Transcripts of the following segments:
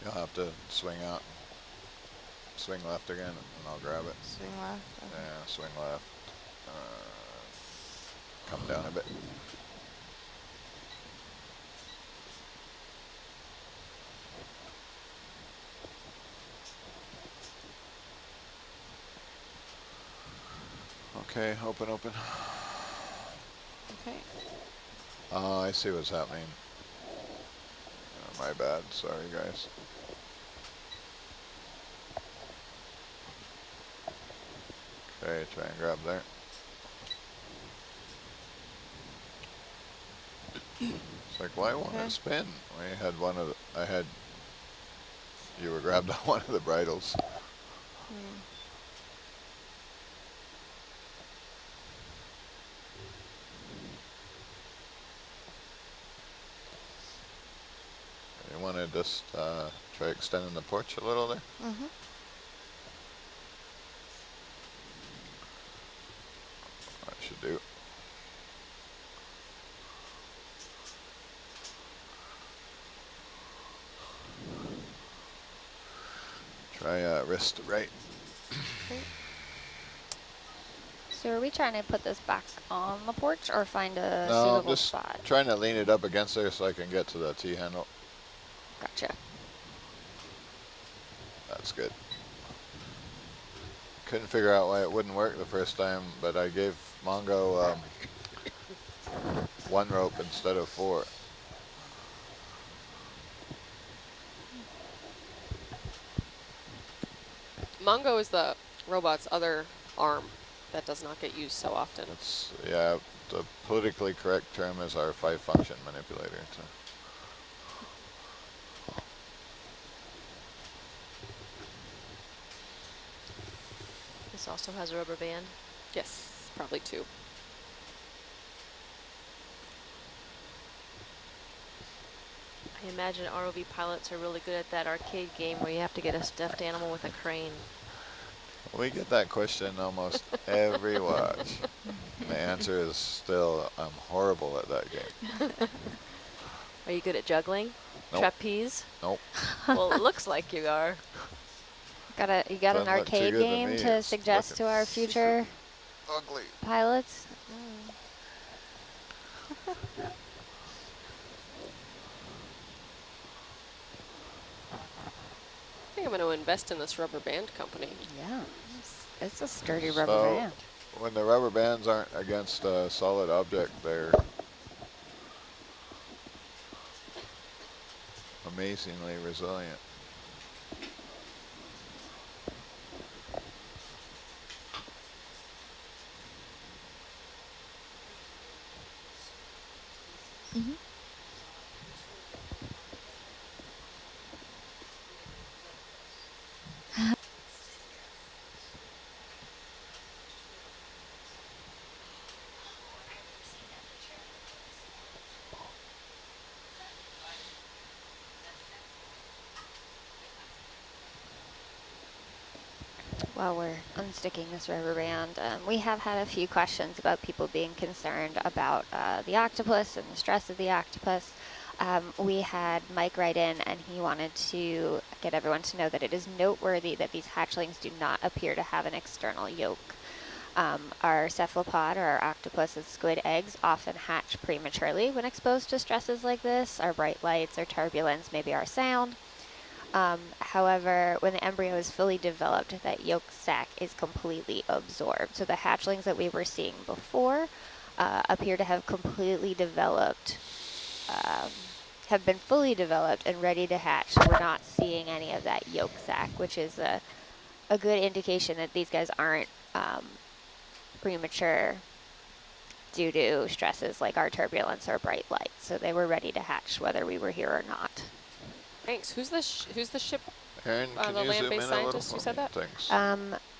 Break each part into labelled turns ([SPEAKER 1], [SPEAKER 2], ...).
[SPEAKER 1] You'll have to swing out. Swing left again, and I'll grab it.
[SPEAKER 2] Swing left. Okay.
[SPEAKER 1] Yeah, swing left. Come down a bit. Okay, open, open.
[SPEAKER 2] Okay.
[SPEAKER 1] I see what's happening. My bad. Sorry, guys. Okay, try and grab there. It's like, why won't it spin? We had one of the, you were grabbed on one of the bridles. You want to just try extending the porch a little there?
[SPEAKER 2] Mm-hmm.
[SPEAKER 1] That should do. Try wrist to right.
[SPEAKER 2] Okay.
[SPEAKER 3] So are we trying to put this back on the porch or find a
[SPEAKER 1] No, I'm
[SPEAKER 3] suitable
[SPEAKER 1] just
[SPEAKER 3] spot?
[SPEAKER 1] trying to lean it up against there so I can get to the T-handle.
[SPEAKER 3] Gotcha.
[SPEAKER 1] That's good. Couldn't figure out why it wouldn't work the first time, but I gave Mongo 1 rope instead of 4.
[SPEAKER 4] Mongo is the robot's other arm that does not get used so often.
[SPEAKER 1] It's, yeah, the politically correct term is our 5-function manipulator.
[SPEAKER 5] This also has a rubber band.
[SPEAKER 4] Yes, probably 2.
[SPEAKER 5] I imagine ROV pilots are really good at that arcade game where you have to get a stuffed animal with a crane.
[SPEAKER 1] We get that question almost every watch. And the answer is still, I'm horrible at that game.
[SPEAKER 5] Are you good at juggling?
[SPEAKER 1] Nope.
[SPEAKER 5] Trapeze?
[SPEAKER 1] Nope.
[SPEAKER 5] Well, it looks like you are.
[SPEAKER 3] You got an arcade game to suggest to our future
[SPEAKER 1] ugly
[SPEAKER 3] pilots?
[SPEAKER 4] I think I'm going to invest in this rubber band company.
[SPEAKER 3] Yeah, it's a sturdy rubber band.
[SPEAKER 1] When the rubber bands aren't against a solid object, they're amazingly resilient.
[SPEAKER 3] Mm-hmm. While we're unsticking this rubber band, we have had a few questions about people being concerned about the octopus and the stress of the octopus. We had Mike write in, and he wanted to get everyone to know that it is noteworthy that these hatchlings do not appear to have an external yolk. Our cephalopod, or our octopus and squid eggs, often hatch prematurely when exposed to stresses like this, our bright lights, our turbulence, maybe our sound. However, when the embryo is fully developed, that yolk sac is completely absorbed. So the hatchlings that we were seeing before appear to have completely developed, have been fully developed and ready to hatch. So we're not seeing any of that yolk sac, which is a good indication that these guys aren't premature due to stresses like our turbulence or bright lights. So they were ready to hatch whether we were here or not.
[SPEAKER 4] Thanks. Who's the ship?
[SPEAKER 1] Aaron, can
[SPEAKER 4] the
[SPEAKER 1] you zoom in
[SPEAKER 4] land-based
[SPEAKER 1] a little
[SPEAKER 4] scientist
[SPEAKER 1] for
[SPEAKER 4] who said
[SPEAKER 1] me?
[SPEAKER 4] that?
[SPEAKER 1] Thanks.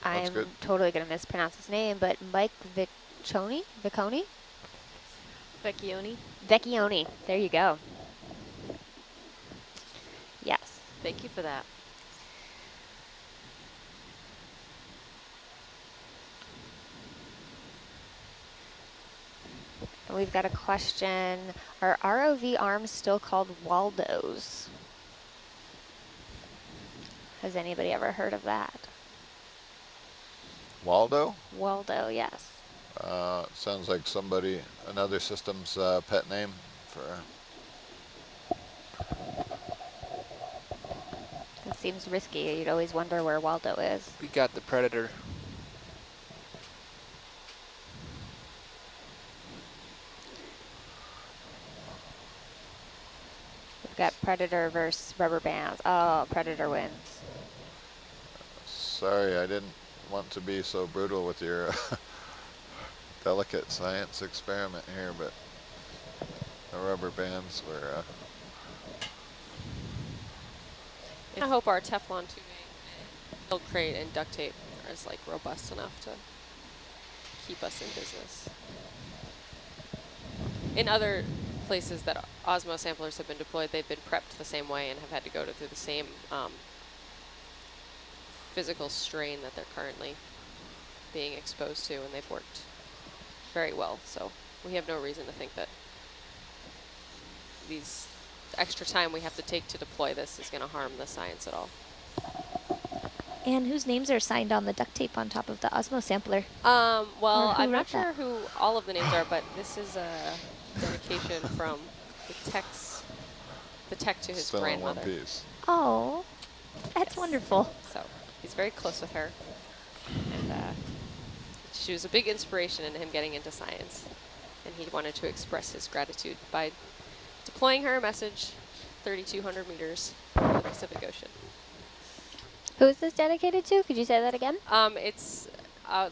[SPEAKER 3] I'm
[SPEAKER 1] good.
[SPEAKER 3] totally going to mispronounce his name, but Mike Vicconi? Vecchioni. There you go. Yes.
[SPEAKER 5] Thank you for that.
[SPEAKER 3] And we've got a question. Are ROV arms still called Waldos? Has anybody ever heard of that?
[SPEAKER 1] Waldo?
[SPEAKER 3] Waldo, yes.
[SPEAKER 1] Sounds like another system's pet name for.
[SPEAKER 3] It seems risky. You'd always wonder where Waldo is.
[SPEAKER 6] We got the Predator.
[SPEAKER 3] We've got Predator versus rubber bands. Oh, Predator wins.
[SPEAKER 1] Sorry, I didn't want to be so brutal with your delicate science experiment here, but the rubber bands were.
[SPEAKER 4] I hope our Teflon tubing, milk crate, and duct tape is like robust enough to keep us in business. In other places that Osmo samplers have been deployed, they've been prepped the same way and have had to go through the same physical strain that they're currently being exposed to, and they've worked very well. So we have no reason to think that these extra time we have to take to deploy this is going to harm the science at all.
[SPEAKER 7] And whose names are signed on the duct tape on top of the Osmo sampler?
[SPEAKER 4] Well,
[SPEAKER 7] who
[SPEAKER 4] I'm not
[SPEAKER 7] wrote
[SPEAKER 4] sure
[SPEAKER 7] that?
[SPEAKER 4] who all of the names are, but this is a dedication from the tech to his
[SPEAKER 1] Still in one
[SPEAKER 4] grandmother.
[SPEAKER 1] piece.
[SPEAKER 7] Oh, that's
[SPEAKER 4] Yes.
[SPEAKER 7] wonderful.
[SPEAKER 4] So he's very close with her, and she was a big inspiration in him getting into science, and he wanted to express his gratitude by deploying her a message 3,200 meters over the Pacific Ocean.
[SPEAKER 3] Who is this dedicated to? Could you say that again?
[SPEAKER 4] It's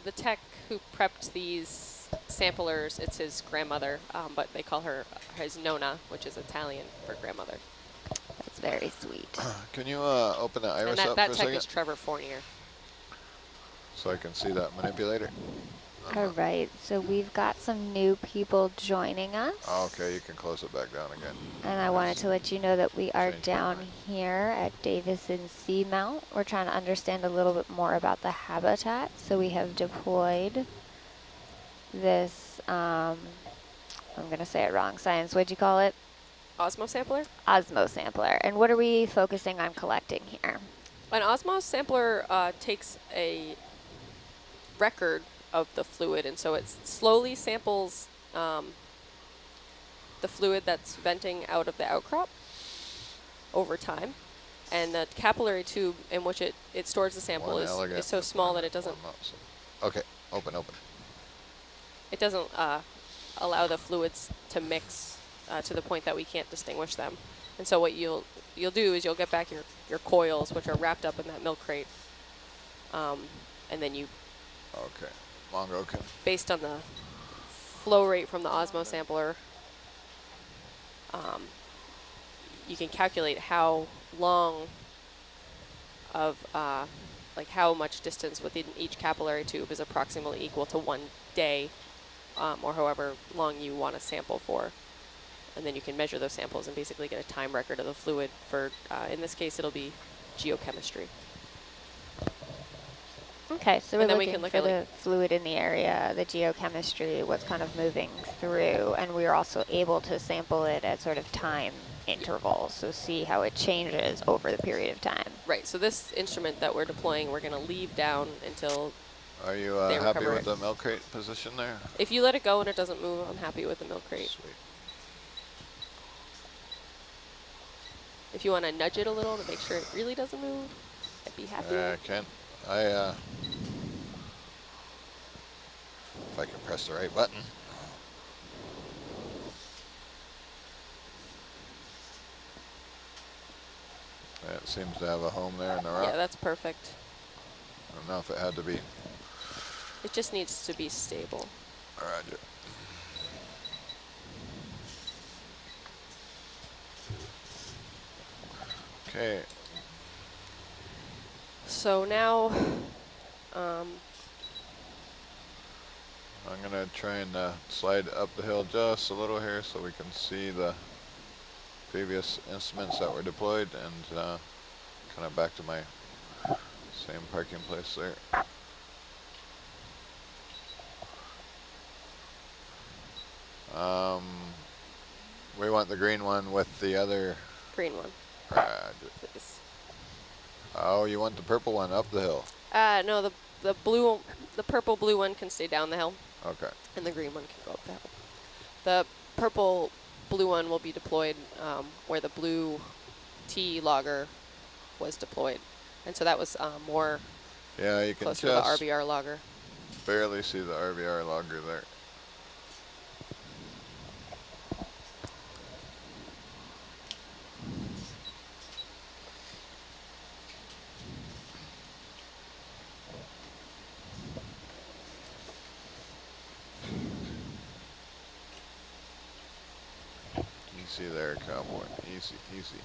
[SPEAKER 4] the tech who prepped these samplers. It's his grandmother, but they call her his nonna, which is Italian for grandmother.
[SPEAKER 3] That's very sweet.
[SPEAKER 1] Can you open the iris
[SPEAKER 4] And
[SPEAKER 1] up
[SPEAKER 4] that
[SPEAKER 1] for a
[SPEAKER 4] tech
[SPEAKER 1] second?
[SPEAKER 4] is Trevor Fournier.
[SPEAKER 1] So I can see that manipulator.
[SPEAKER 3] All right, so we've got some new people joining us.
[SPEAKER 1] Okay, you can close it back down again.
[SPEAKER 3] And I wanted to let you know that we are
[SPEAKER 1] Change my
[SPEAKER 3] down
[SPEAKER 1] mind.
[SPEAKER 3] here at Davison Seamount. We're trying to understand a little bit more about the habitat. So we have deployed this, I'm going to say it wrong, science, what'd you call it?
[SPEAKER 4] Osmo sampler?
[SPEAKER 3] Osmo sampler. And what are we focusing on collecting here?
[SPEAKER 4] An Osmo sampler takes a record of the fluid, and so it slowly samples the fluid that's venting out of the outcrop over time. And the capillary tube in which it stores the sample
[SPEAKER 1] One
[SPEAKER 4] is
[SPEAKER 1] elegant
[SPEAKER 4] so small that it doesn't
[SPEAKER 1] one not so- Okay, open.
[SPEAKER 4] it doesn't allow the fluids to mix to the point that we can't distinguish them. And so what you'll do is you'll get back your coils, which are wrapped up in that milk crate, and then you,
[SPEAKER 1] Okay, Mongo can.
[SPEAKER 4] based on the flow rate from the Osmo sampler, you can calculate how long of, like how much distance within each capillary tube is approximately equal to 1 day, or however long you want to sample for. And then you can measure those samples and basically get a time record of the fluid for, in this case, it'll be geochemistry.
[SPEAKER 3] Okay, so we're
[SPEAKER 4] And then we
[SPEAKER 3] looking
[SPEAKER 4] can look
[SPEAKER 3] for
[SPEAKER 4] at,
[SPEAKER 3] the
[SPEAKER 4] like,
[SPEAKER 3] fluid in the area, the geochemistry, what's kind of moving through, and we are also able to sample it at sort of time intervals, so see how it changes over the period of time.
[SPEAKER 4] Right, so this instrument that we're deploying, we're going to leave down until,
[SPEAKER 1] Are you
[SPEAKER 4] They
[SPEAKER 1] happy
[SPEAKER 4] recover
[SPEAKER 1] with
[SPEAKER 4] it.
[SPEAKER 1] the milk crate position there?
[SPEAKER 4] if you let it go and it doesn't move, I'm happy with the milk crate.
[SPEAKER 1] Sweet.
[SPEAKER 4] If you want to nudge it a little to make sure it really doesn't move, I'd be happy.
[SPEAKER 1] Yeah, I can. If I can press the right button. It seems to have a home there in the rock.
[SPEAKER 4] Yeah, that's perfect.
[SPEAKER 1] I don't know if it had to be.
[SPEAKER 4] It just needs to be stable.
[SPEAKER 1] Roger. Okay.
[SPEAKER 4] So now,
[SPEAKER 1] I'm going to try and slide up the hill just a little here so we can see the previous instruments that were deployed and kind of back to my same parking place there. We want the green one with the other.
[SPEAKER 4] green one,
[SPEAKER 1] Roger.
[SPEAKER 4] please.
[SPEAKER 1] Oh, you want the purple one up the hill?
[SPEAKER 4] No, the purple blue one can stay down the hill,
[SPEAKER 1] Okay.
[SPEAKER 4] and the green one can go up the hill. The purple blue one will be deployed where the blue T logger was deployed, and so that was more
[SPEAKER 1] Yeah, you can
[SPEAKER 4] closer to the
[SPEAKER 1] just
[SPEAKER 4] RBR logger.
[SPEAKER 1] barely see the RVR logger there. Easy there, cowboy. Easy, easy.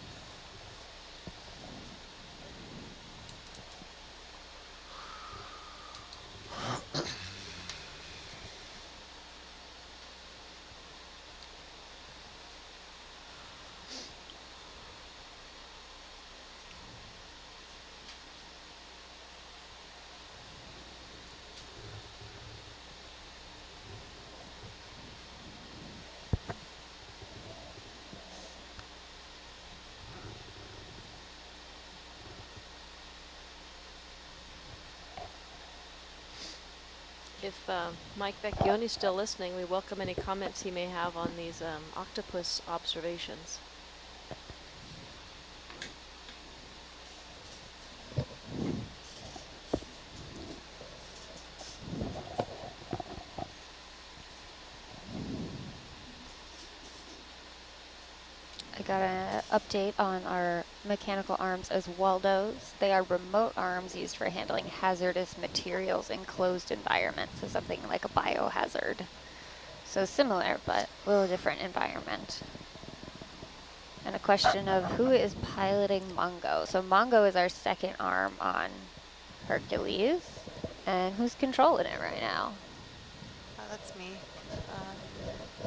[SPEAKER 5] If Mike Vecchioni's still listening, we welcome any comments he may have on these octopus observations.
[SPEAKER 3] I got an update on our mechanical arms as Waldos. They are remote arms used for handling hazardous materials in closed environments, so something like a biohazard. So similar, but a little different environment. And a question of who is piloting Mongo. So Mongo is our second arm on Hercules, and who's controlling it right now?
[SPEAKER 2] That's me,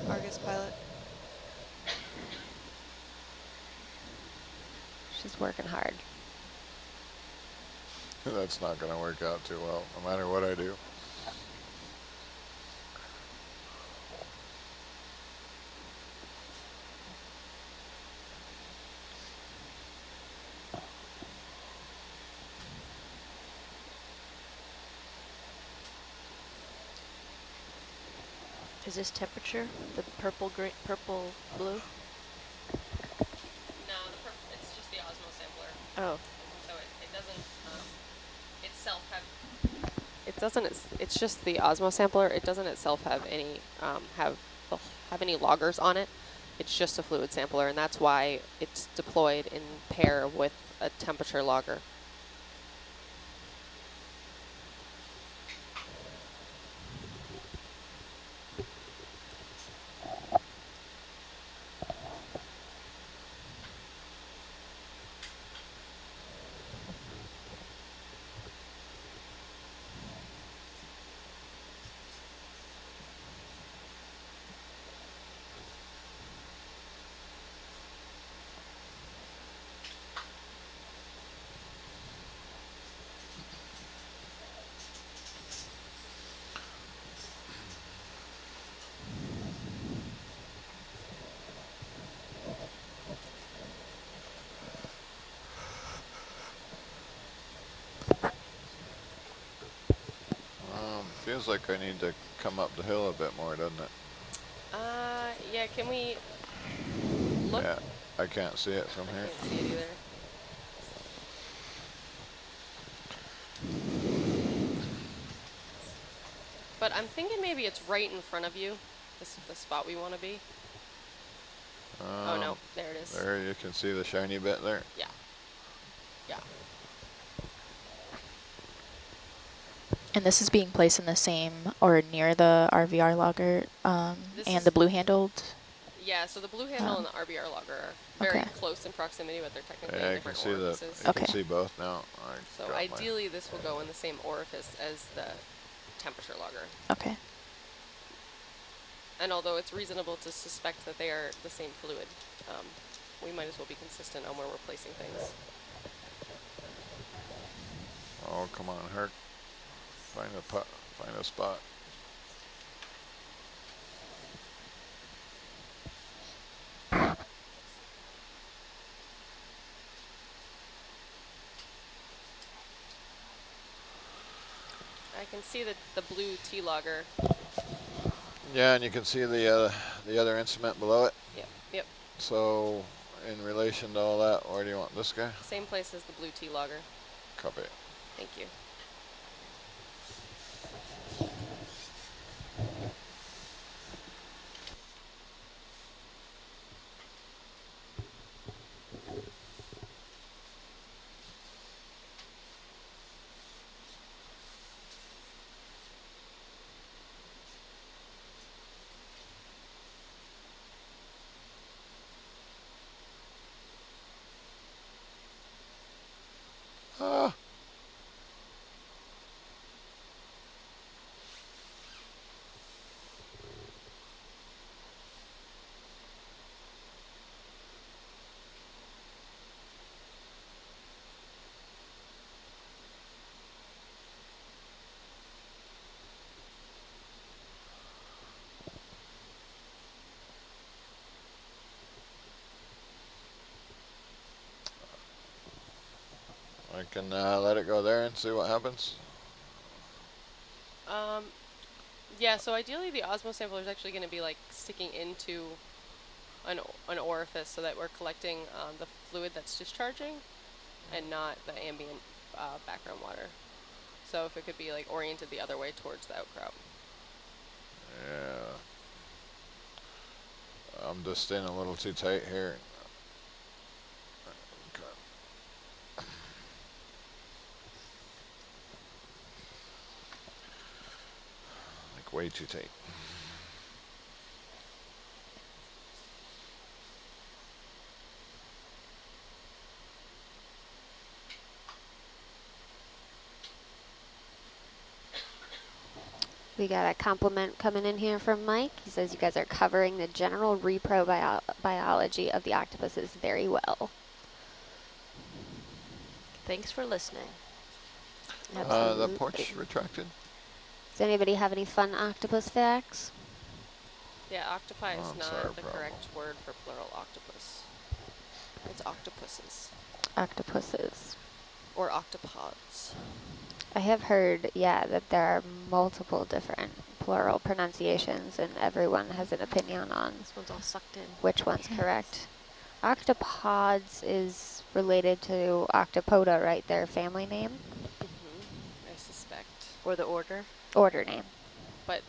[SPEAKER 2] Argus pilot.
[SPEAKER 3] She's working hard.
[SPEAKER 1] That's not going to work out too well, no matter what I do.
[SPEAKER 5] Is this temperature, the purple, green, purple, blue?
[SPEAKER 4] No, it's just the osmo sampler.
[SPEAKER 5] Oh.
[SPEAKER 4] So it doesn't itself have. It doesn't. It's just the osmo sampler. It doesn't itself have any have any loggers on it. It's just a fluid sampler, and that's why it's deployed in pair with a temperature logger.
[SPEAKER 1] Feels like I need to come up the hill a bit more, doesn't it?
[SPEAKER 4] Yeah. Can we look?
[SPEAKER 1] Yeah, I can't see it from
[SPEAKER 4] I
[SPEAKER 1] here.
[SPEAKER 4] can't see it either. But I'm thinking maybe it's right in front of you, the spot we want to be. Oh no, there it is.
[SPEAKER 1] There you can see the shiny bit there.
[SPEAKER 4] Yeah. Yeah.
[SPEAKER 6] And this is being placed in the same or near the RVR logger and the blue handled?
[SPEAKER 4] Yeah, so the blue handle and the RBR logger are very close in proximity, but they're technically in different orifices.
[SPEAKER 1] You can see both now.
[SPEAKER 4] So ideally this will go in the same orifice as the temperature logger.
[SPEAKER 6] Okay.
[SPEAKER 4] And although it's reasonable to suspect that they are the same fluid, we might as well be consistent on where we're placing things.
[SPEAKER 1] Oh, come on, Herc. Find a spot.
[SPEAKER 4] I can see the blue T-logger.
[SPEAKER 1] Yeah, and you can see the other instrument below it.
[SPEAKER 4] Yep, yep.
[SPEAKER 1] So, in relation to all that, where do you want this guy?
[SPEAKER 4] Same place as the blue T-logger.
[SPEAKER 1] Copy.
[SPEAKER 4] Thank you.
[SPEAKER 1] Ah. I can let it go there and see what happens.
[SPEAKER 4] Yeah, so ideally the Osmo sampler is actually going to be like sticking into an orifice so that we're collecting the fluid that's discharging and not the ambient background water. So if it could be like oriented the other way towards the outcrop.
[SPEAKER 1] Yeah. I'm just staying a little too tight here. Okay. Like way too tight.
[SPEAKER 3] We got a compliment coming in here from Mike. He says you guys are covering the general repro biology of the octopuses very well.
[SPEAKER 5] Thanks for listening.
[SPEAKER 1] The porch retracted.
[SPEAKER 3] Does anybody have any fun octopus facts?
[SPEAKER 4] Yeah, octopi is
[SPEAKER 1] it's our
[SPEAKER 4] not the
[SPEAKER 1] problem.
[SPEAKER 4] correct word for plural octopus. It's octopuses.
[SPEAKER 3] Octopuses.
[SPEAKER 4] Or octopods.
[SPEAKER 3] I have heard, yeah, that there are multiple different plural pronunciations and everyone has an opinion on
[SPEAKER 5] This one's all sucked in.
[SPEAKER 3] which one's correct. Octopods is related to Octopoda, right? Their family name?
[SPEAKER 4] I suspect.
[SPEAKER 5] Or the order.
[SPEAKER 3] Order name.
[SPEAKER 4] But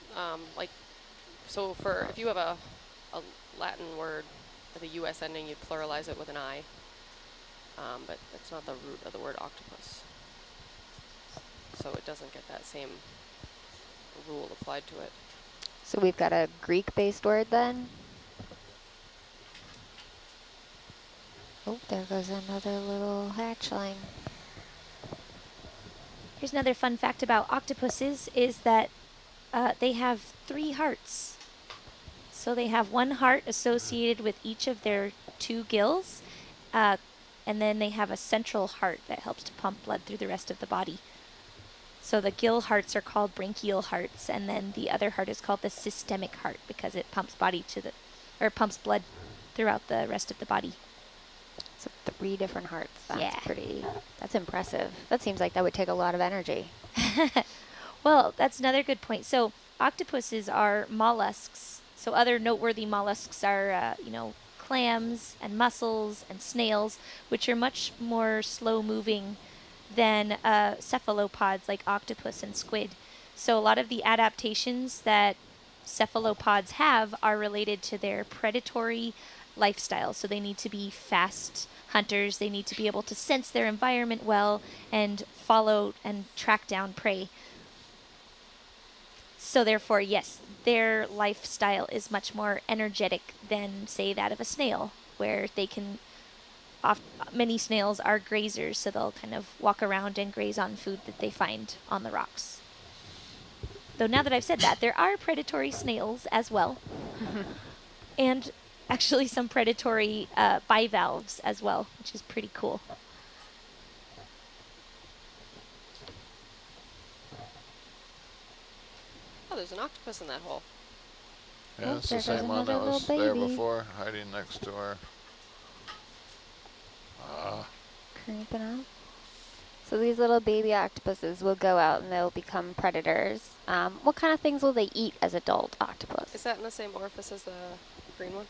[SPEAKER 4] like, so for if you have a Latin word with a US ending, you'd pluralize it with an I. But that's not the root of the word octopus. So it doesn't get that same rule applied to it.
[SPEAKER 3] So we've got a Greek-based word then? Oh, there goes another little hatchling.
[SPEAKER 7] Here's another fun fact about octopuses is that they have 3 hearts. So they have one heart associated with each of their 2 gills, and then they have a central heart that helps to pump blood through the rest of the body. So the gill hearts are called branchial hearts, and then the other heart is called the systemic heart because it pumps pumps blood throughout the rest of the body.
[SPEAKER 3] So 3 different hearts. That's
[SPEAKER 7] Yeah.
[SPEAKER 3] that's impressive. That seems like that would take a lot of energy.
[SPEAKER 7] Well, that's another good point. So octopuses are mollusks. So other noteworthy mollusks are, clams and mussels and snails, which are much more slow-moving than cephalopods like octopus and squid. So a lot of the adaptations that cephalopods have are related to their predatory lifestyle. So they need to be fast hunters. They need to be able to sense their environment well and follow and track down prey. So therefore, yes, their lifestyle is much more energetic than, say, that of a snail, where they can many snails are grazers, so they'll kind of walk around and graze on food that they find on the rocks. Though now that I've said that, there are predatory snails as well. And actually some predatory bivalves as well, which is pretty cool.
[SPEAKER 4] Oh, there's an octopus in that hole.
[SPEAKER 1] Yeah,
[SPEAKER 3] Oh,
[SPEAKER 1] it's
[SPEAKER 3] there
[SPEAKER 1] the
[SPEAKER 3] goes
[SPEAKER 1] same one that
[SPEAKER 3] another
[SPEAKER 1] was
[SPEAKER 3] little
[SPEAKER 1] there
[SPEAKER 3] baby.
[SPEAKER 1] before, hiding next to our...
[SPEAKER 3] Creeping out. So these little baby octopuses will go out and they'll become predators. What kind of things will they eat as adult octopus?
[SPEAKER 4] Is that in the same orifice as the green one?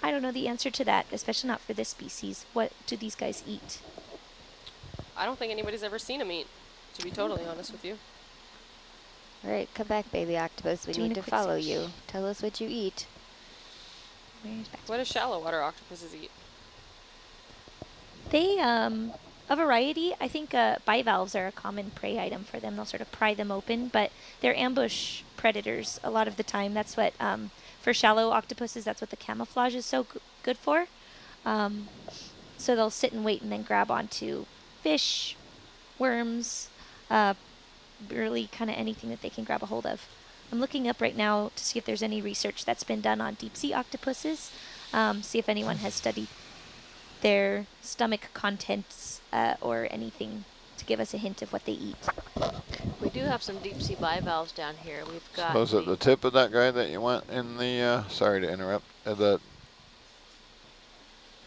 [SPEAKER 7] I don't know the answer to that, especially not for this species. What do these guys eat?
[SPEAKER 4] I don't think anybody's ever seen them eat, to be totally honest with you.
[SPEAKER 3] All right, come back, baby octopus. We
[SPEAKER 7] Doing
[SPEAKER 3] need
[SPEAKER 7] a
[SPEAKER 3] to
[SPEAKER 7] quick
[SPEAKER 3] follow
[SPEAKER 7] search.
[SPEAKER 3] you. Tell us what you eat.
[SPEAKER 7] Where's back?
[SPEAKER 4] What do shallow water octopuses eat?
[SPEAKER 7] They, a variety. I think bivalves are a common prey item for them. They'll sort of pry them open, but they're ambush predators a lot of the time. That's what, for shallow octopuses, that's what the camouflage is so good for. So they'll sit and wait and then grab onto fish, worms, really kind of anything that they can grab a hold of. I'm looking up right now to see if there's any research that's been done on deep sea octopuses, see if anyone has studied their stomach contents or anything to give us a hint of what they eat.
[SPEAKER 5] We do have some deep sea bivalves down here. We've got.
[SPEAKER 1] So is it the tip of that guy that you went in the, sorry to interrupt,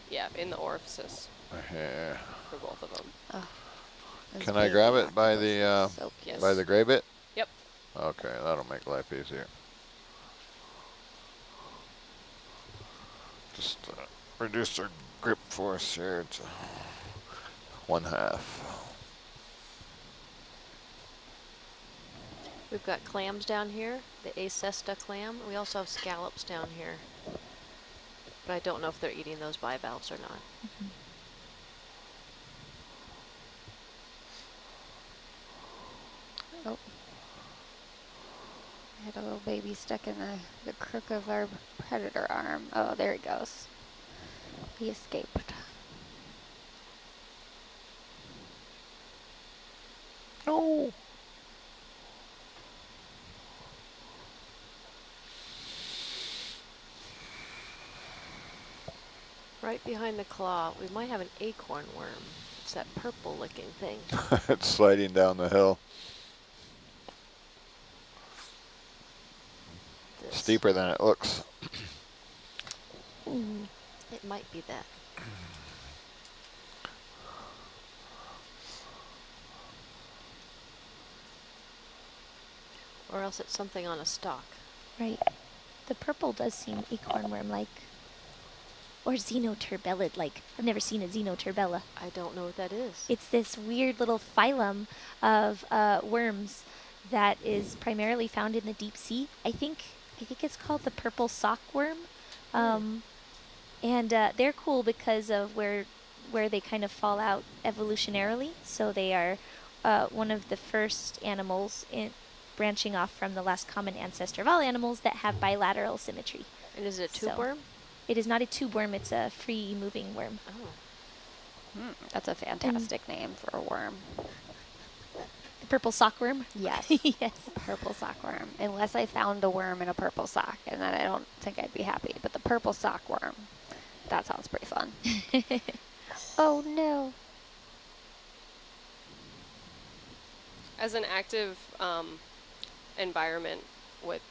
[SPEAKER 4] Yeah, in the orifices
[SPEAKER 1] here.
[SPEAKER 4] for both of them.
[SPEAKER 3] Oh, those
[SPEAKER 1] Can I
[SPEAKER 3] baby
[SPEAKER 1] grab it by
[SPEAKER 3] octopuses,
[SPEAKER 1] the,
[SPEAKER 3] so
[SPEAKER 4] Yes.
[SPEAKER 1] by the gray bit?
[SPEAKER 4] Yep.
[SPEAKER 1] Okay, that'll make life easier. Just reduce our grip force here to 1/2.
[SPEAKER 5] We've got clams down here, the Acesta clam. We also have scallops down here. But I don't know if they're eating those bivalves or not.
[SPEAKER 3] Oh. I had a little baby stuck in the crook of our predator arm. Oh, there he goes. He escaped.
[SPEAKER 1] No.
[SPEAKER 5] Right behind the claw, we might have an acorn worm. It's that purple looking thing.
[SPEAKER 1] It's sliding down the hill.
[SPEAKER 5] This.
[SPEAKER 1] Steeper than it looks.
[SPEAKER 5] It might be that. Or else it's something on a stalk.
[SPEAKER 7] Right. The purple does seem acorn worm-like. Or xenoturbellid-like. I've never seen a xenoturbella.
[SPEAKER 5] I don't know what that is.
[SPEAKER 7] It's this weird little phylum of worms that is primarily found in the deep sea. I think it's called the purple sock worm. And they're cool because of where they kind of fall out evolutionarily. So they are one of the first animals branching off from the last common ancestor of all animals that have bilateral symmetry.
[SPEAKER 5] And is it a tube
[SPEAKER 7] So-
[SPEAKER 5] worm?
[SPEAKER 7] It is not a tube worm, it's a free-moving worm.
[SPEAKER 5] Oh.
[SPEAKER 3] That's a fantastic name for a worm.
[SPEAKER 7] The purple sock worm?
[SPEAKER 3] Yes.
[SPEAKER 7] Yes.
[SPEAKER 3] Purple sock worm. Unless I found a worm in a purple sock, and then I don't think I'd be happy. But the purple sock worm, that sounds pretty fun. Oh no.
[SPEAKER 4] As an active environment with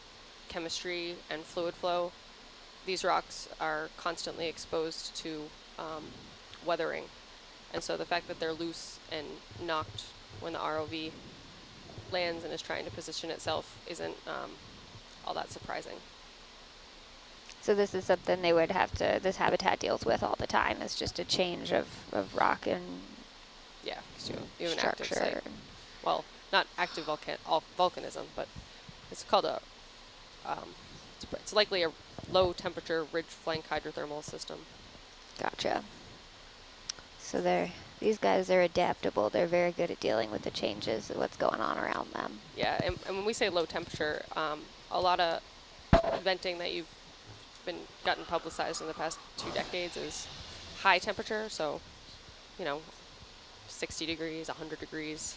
[SPEAKER 4] chemistry and fluid flow, these rocks are constantly exposed to weathering. And so the fact that they're loose and knocked when the ROV lands and is trying to position itself isn't all that surprising.
[SPEAKER 3] So this is something they would have to, this habitat deals with all the time. It's just a change of rock and
[SPEAKER 4] Yeah, because you have an active
[SPEAKER 3] structure.
[SPEAKER 4] site. Well, not active volcanism, but it's called a, it's likely a low temperature ridge flank hydrothermal system.
[SPEAKER 3] Gotcha. So these guys are adaptable. They're very good at dealing with the changes of what's going on around them.
[SPEAKER 4] Yeah, and when we say low temperature, a lot of venting that you've gotten publicized in the past 2 decades is high temperature, so, 60 degrees, 100 degrees.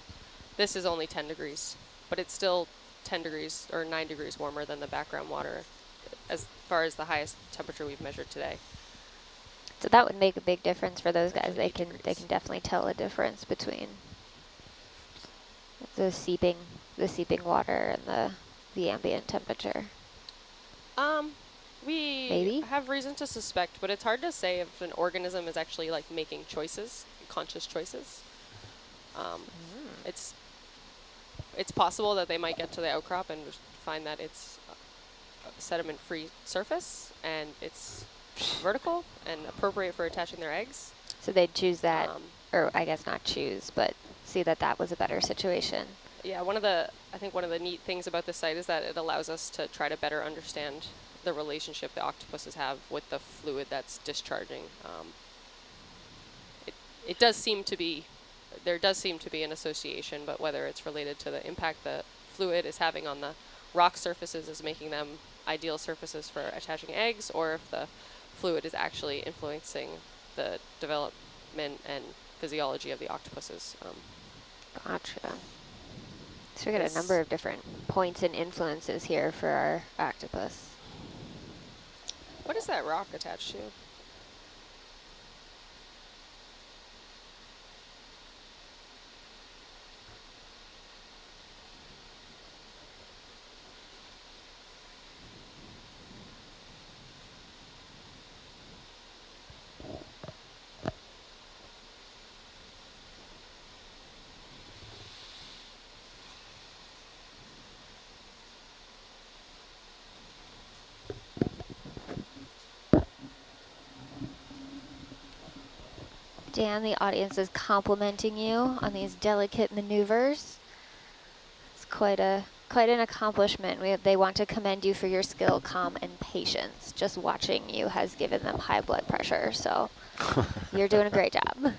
[SPEAKER 4] This is only 10 degrees, but it's still 10 degrees or 9 degrees warmer than the background water as far as the highest temperature we've measured today.
[SPEAKER 3] So that would make a big difference for those guys.
[SPEAKER 4] Actually,
[SPEAKER 3] They
[SPEAKER 4] 8
[SPEAKER 3] can
[SPEAKER 4] degrees.
[SPEAKER 3] definitely tell a difference between the seeping water and the ambient temperature.
[SPEAKER 4] We
[SPEAKER 3] Maybe?
[SPEAKER 4] have reason to suspect, but it's hard to say if an organism is actually like making choices. conscious choices. It's possible that they might get to the outcrop and find that it's a sediment-free surface and it's vertical and appropriate for attaching their eggs.
[SPEAKER 3] So they'd choose that, or I guess not choose, but see that that was a better situation.
[SPEAKER 4] Yeah, I think one of the neat things about this site is that it allows us to try to better understand the relationship the octopuses have with the fluid that's discharging. It does seem to be, there does seem to be an association, but whether it's related to the impact the fluid is having on the rock surfaces is making them ideal surfaces for attaching eggs, or if the fluid is actually influencing the development and physiology of the octopuses.
[SPEAKER 3] Gotcha. So we got a number of different points and influences here for our octopus.
[SPEAKER 4] What is that rock attached to?
[SPEAKER 3] Dan, the audience is complimenting you on these delicate maneuvers. It's quite an accomplishment. They want to commend you for your skill, calm, and patience. Just watching you has given them high blood pressure, so you're doing a great job.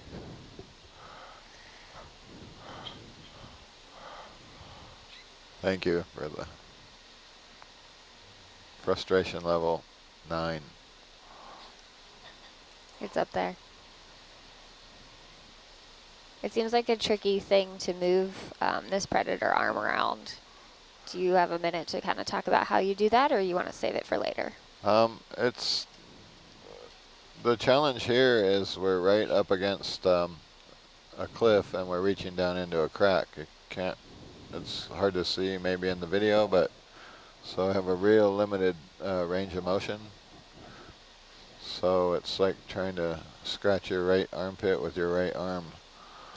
[SPEAKER 1] Thank you for the frustration level 9.
[SPEAKER 3] It's up there. It seems like a tricky thing to move this predator arm around. Do you have a minute to kind of talk about how you do that, or you want to save it for later?
[SPEAKER 1] It's the challenge here is we're right up against a cliff and we're reaching down into a crack. It's hard to see maybe in the video, but so I have a real limited range of motion. So it's like trying to scratch your right armpit with your right arm.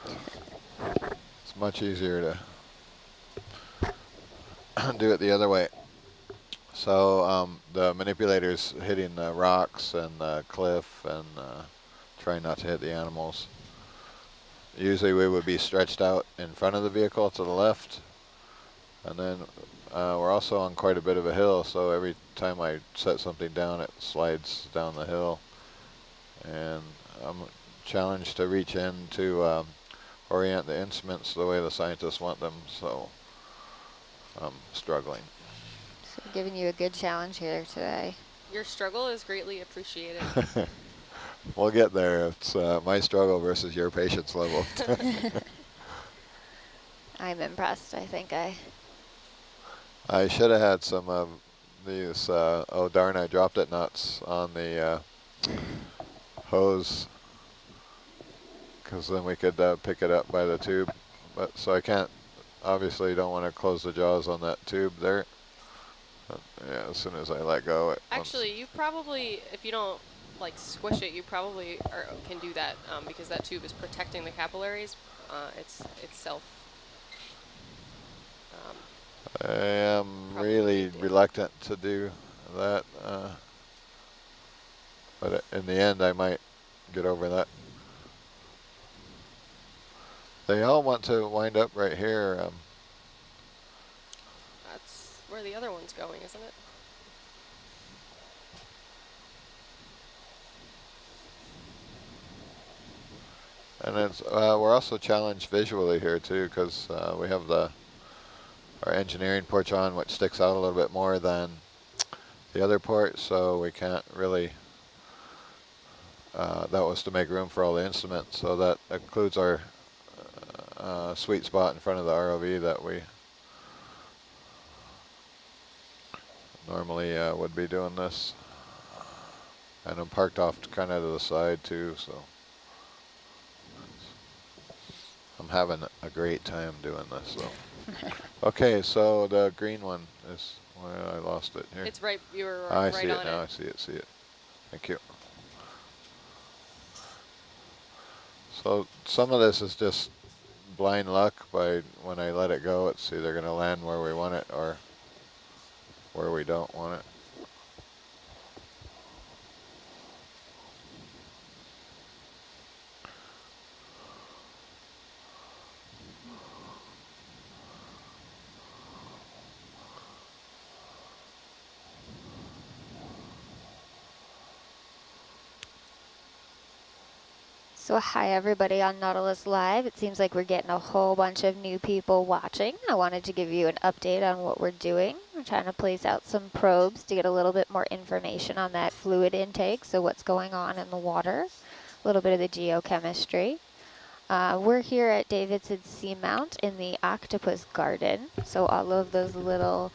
[SPEAKER 1] It's much easier to do it the other way. So the manipulator's hitting the rocks and the cliff and trying not to hit the animals. Usually we would be stretched out in front of the vehicle to the left, and then we're also on quite a bit of a hill, so every time I set something down it slides down the hill, and I'm challenged to reach in to orient the instruments the way the scientists want them, so I'm struggling.
[SPEAKER 3] So giving you a good challenge here today.
[SPEAKER 4] Your struggle is greatly appreciated.
[SPEAKER 1] We'll get there. It's my struggle versus your patience level.
[SPEAKER 3] I'm impressed. I think
[SPEAKER 1] I should have had some of these, oh darn, I dropped it nuts on the hose, because then we could pick it up by the tube. But so I can't, obviously don't want to close the jaws on that tube there. But, yeah, as soon as I let go, it
[SPEAKER 4] Actually, you probably, if you don't like squish it, you probably can do that because that tube is protecting the capillaries. It's itself.
[SPEAKER 1] I am really reluctant to do that, but in the end I might get over that. They all want to wind up right here.
[SPEAKER 4] That's where the other one's going, isn't it?
[SPEAKER 1] And it's we're also challenged visually here too, because we have our engineering porch on, which sticks out a little bit more than the other port, so we can't really, that was to make room for all the instruments, so that includes our sweet spot in front of the ROV that we normally would be doing this. And I'm parked off kind of to the side too, so I'm having a great time doing this. So. Okay, so the green one is, well, I lost it here.
[SPEAKER 4] It's right, you were
[SPEAKER 1] I
[SPEAKER 4] right
[SPEAKER 1] see it
[SPEAKER 4] on
[SPEAKER 1] now,
[SPEAKER 4] it.
[SPEAKER 1] I see it. Thank you. So some of this is just blind luck. By when I let it go, it's either going to land where we want it or where we don't want it.
[SPEAKER 3] So hi everybody on Nautilus Live. It seems like we're getting a whole bunch of new people watching. I wanted to give you an update on what we're doing. We're trying to place out some probes to get a little bit more information on that fluid intake, so what's going on in the water, a little bit of the geochemistry. We're here at Davidson Seamount in the Octopus Garden. So all of those little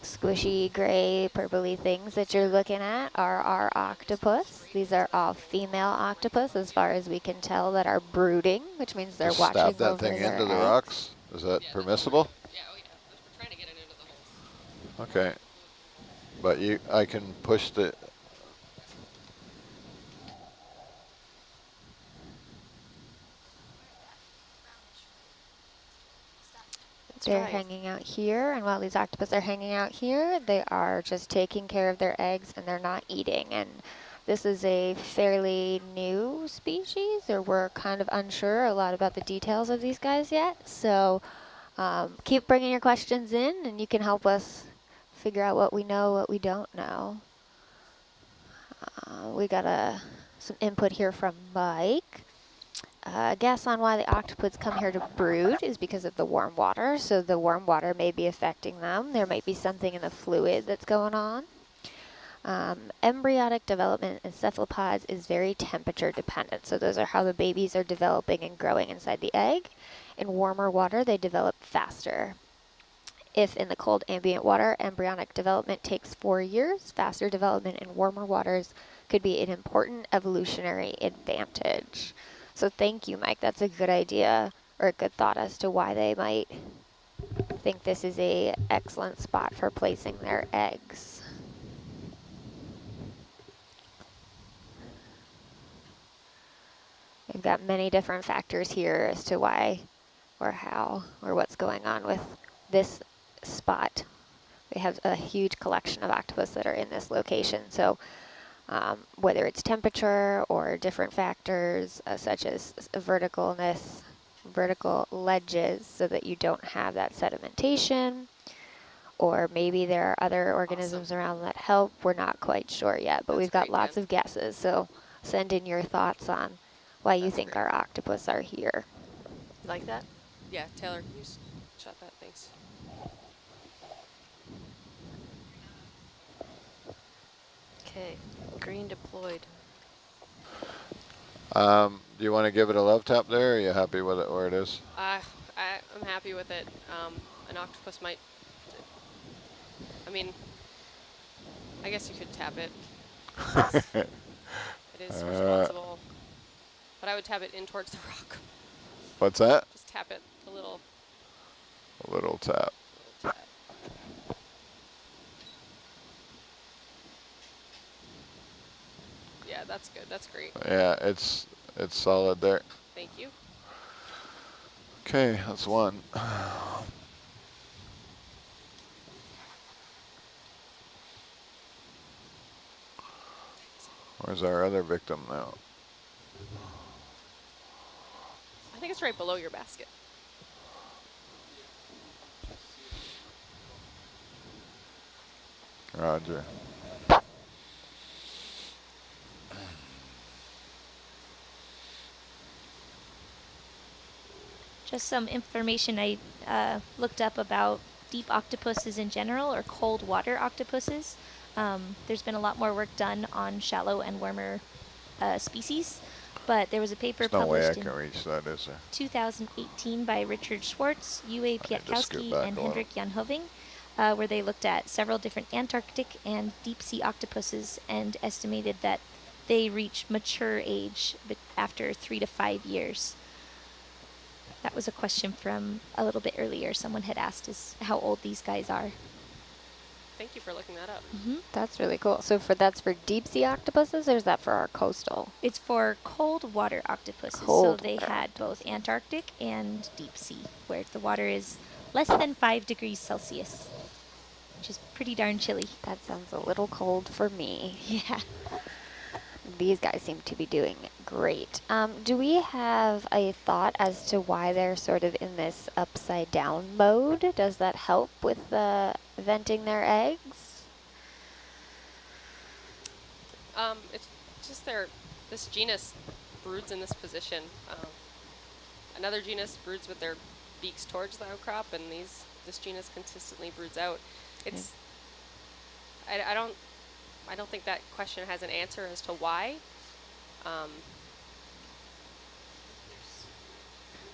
[SPEAKER 3] squishy, gray, purpley things that you're looking at are our octopus. These are all female octopus, as far as we can tell, that are brooding, which means they're
[SPEAKER 1] Just
[SPEAKER 3] watching
[SPEAKER 1] stab that
[SPEAKER 3] over
[SPEAKER 1] thing
[SPEAKER 3] their
[SPEAKER 1] into the
[SPEAKER 3] eggs.
[SPEAKER 1] rocks. Is that permissible?
[SPEAKER 4] Yeah, oh yeah. We're trying to get it into the holes.
[SPEAKER 1] Okay. But I can push the...
[SPEAKER 3] They're
[SPEAKER 5] right.
[SPEAKER 3] hanging out here, and while these octopus are hanging out here, they are just taking care of their eggs, and they're not eating. And this is a fairly new species, or we're kind of unsure a lot about the details of these guys yet. So keep bringing your questions in, and you can help us figure out what we know, what we don't know. We got some input here from Mike. A guess on why the octopods come here to brood is because of the warm water. So the warm water may be affecting them. There might be something in the fluid that's going on. Embryonic development in cephalopods is very temperature dependent. So those are how the babies are developing and growing inside the egg. In warmer water, they develop faster. If in the cold ambient water, embryonic development takes 4 years, faster development in warmer waters could be an important evolutionary advantage. So thank you, Mike. That's a good idea, or a good thought as to why they might think this is an excellent spot for placing their eggs. We've got many different factors here as to why or how or what's going on with this spot. We have a huge collection of octopus that are in this location. So whether it's temperature or different factors such as verticalness, vertical ledges so that you don't have that sedimentation, or maybe there are other organisms around that help. We're not quite sure yet, but we've got lots of guesses. So send in your thoughts on why you think our octopus are here.
[SPEAKER 5] Like that?
[SPEAKER 4] Yeah, Taylor, can you shut that? Thanks.
[SPEAKER 5] Okay, green deployed.
[SPEAKER 1] Do you want to give it a love tap there, or are you happy with it where it is?
[SPEAKER 4] I'm happy with it. An octopus might, I mean, I guess you could tap it. It is responsible. But I would tap it in towards the rock.
[SPEAKER 1] What's that?
[SPEAKER 4] Just tap it a little.
[SPEAKER 1] A little tap.
[SPEAKER 4] Yeah, that's good. That's great.
[SPEAKER 1] Yeah, it's solid there.
[SPEAKER 4] Thank you.
[SPEAKER 1] Okay, that's one. Where's our other victim now?
[SPEAKER 4] I think it's right below your basket.
[SPEAKER 1] Roger.
[SPEAKER 7] Just some information I looked up about deep octopuses in general, or cold water octopuses. There's been a lot more work done on shallow and warmer species, but there was a paper
[SPEAKER 1] There's no way I
[SPEAKER 7] published
[SPEAKER 1] can
[SPEAKER 7] in
[SPEAKER 1] reach that, is there?
[SPEAKER 7] 2018 by Richard Schwartz, Uwe Pietkowski,
[SPEAKER 1] back
[SPEAKER 7] and
[SPEAKER 1] a little.
[SPEAKER 7] Hendrik Jan Hoving, where they looked at several different Antarctic and deep sea octopuses and estimated that they reach mature age after 3 to 5 years. That was a question from a little bit earlier. Someone had asked how old these guys are.
[SPEAKER 4] Thank you for looking that up.
[SPEAKER 3] That's really cool. So that's for deep sea octopuses, or is that for our coastal?
[SPEAKER 7] It's for cold water octopuses.
[SPEAKER 3] Cold
[SPEAKER 7] so they
[SPEAKER 3] water
[SPEAKER 7] had both Antarctic and deep sea, where the water is less than 5 degrees Celsius, which is pretty darn chilly.
[SPEAKER 3] That sounds a little cold for me.
[SPEAKER 7] Yeah.
[SPEAKER 3] These guys seem to be doing great. Do we have a thought as to why they're sort of in this upside down mode? Does that help with venting their eggs?
[SPEAKER 4] It's just this genus broods in this position. Another genus broods with their beaks towards the outcrop, and this genus consistently broods out. It's I don't think that question has an answer as to why.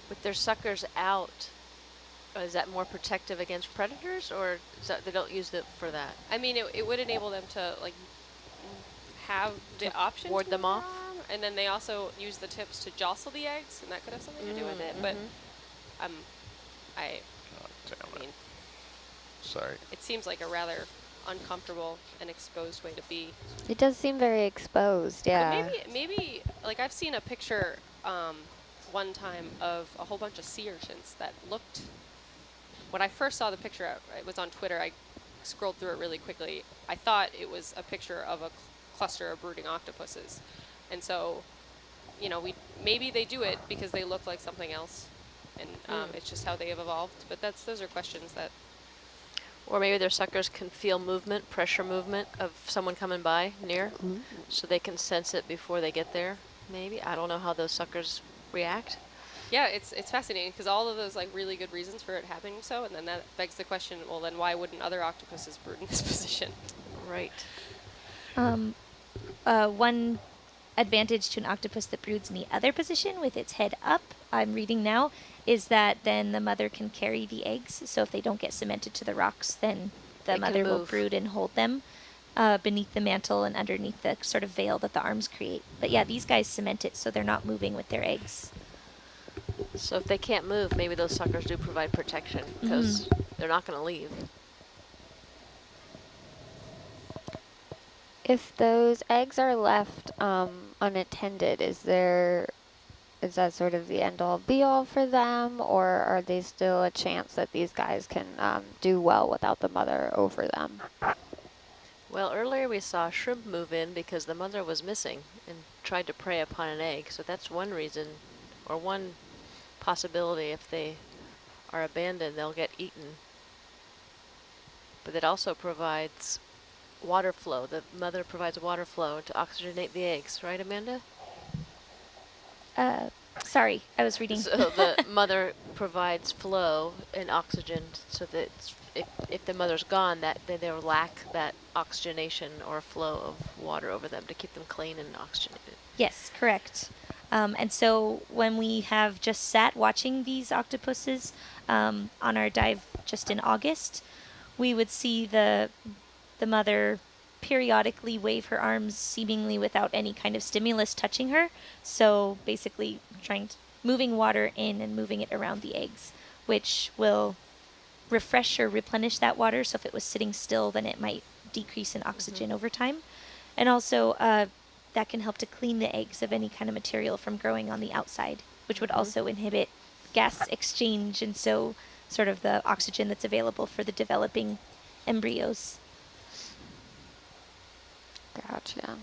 [SPEAKER 5] With their suckers out, is that more protective against predators, or is that they don't use it for that?
[SPEAKER 4] I mean, it would enable them to like have the option
[SPEAKER 5] ward
[SPEAKER 4] to
[SPEAKER 5] them off?
[SPEAKER 4] run, and then they also use the tips to jostle the eggs, and that could have something to do with it. But
[SPEAKER 1] God
[SPEAKER 4] I
[SPEAKER 1] damn
[SPEAKER 4] mean,
[SPEAKER 1] it. Sorry.
[SPEAKER 4] it seems like a rather uncomfortable and exposed way to be.
[SPEAKER 3] It does seem very exposed,
[SPEAKER 4] But
[SPEAKER 3] yeah.
[SPEAKER 4] maybe like I've seen a picture one time of a whole bunch of sea urchins that looked. When I first saw the picture, it was on Twitter. I scrolled through it really quickly. I thought it was a picture of a cluster of brooding octopuses, and so, you know, maybe they do it because they look like something else, and it's just how they have evolved. But those are questions that.
[SPEAKER 5] Or maybe their suckers can feel movement, pressure movement of someone coming by near, so they can sense it before they get there. Maybe, I don't know how those suckers react.
[SPEAKER 4] Yeah, it's fascinating because all of those like really good reasons for it happening so, and then that begs the question, well then why wouldn't other octopuses brood in this position?
[SPEAKER 5] Right.
[SPEAKER 7] One advantage to an octopus that broods in the other position with its head up, I'm reading now, is that then the mother can carry the eggs. So if they don't get cemented to the rocks, then the mother will brood and hold them beneath the mantle and underneath the sort of veil that the arms create. But yeah, these guys cement it so they're not moving with their eggs.
[SPEAKER 5] So if they can't move, maybe those suckers do provide protection because they're not going to leave.
[SPEAKER 3] If those eggs are left unattended, is that sort of the end-all be-all for them, or are they still a chance that these guys can do well without the mother over them?
[SPEAKER 5] Well, earlier we saw a shrimp move in because the mother was missing and tried to prey upon an egg. So that's one reason, or one possibility. If they are abandoned, they'll get eaten. But it also provides water flow. The mother provides water flow to oxygenate the eggs, right, Amanda?
[SPEAKER 7] Sorry, I was reading.
[SPEAKER 5] So the mother provides flow and oxygen so that if the mother's gone, then they'll lack that oxygenation or flow of water over them to keep them clean and oxygenated.
[SPEAKER 7] Yes, correct. And so when we have just sat watching these octopuses on our dive just in August, we would see the mother periodically wave her arms seemingly without any kind of stimulus touching her. So basically moving water in and moving it around the eggs, which will refresh or replenish that water. So if it was sitting still, then it might decrease in oxygen over time. And also that can help to clean the eggs of any kind of material from growing on the outside, which would also inhibit gas exchange and so sort of the oxygen that's available for the developing embryos.
[SPEAKER 3] Gotcha.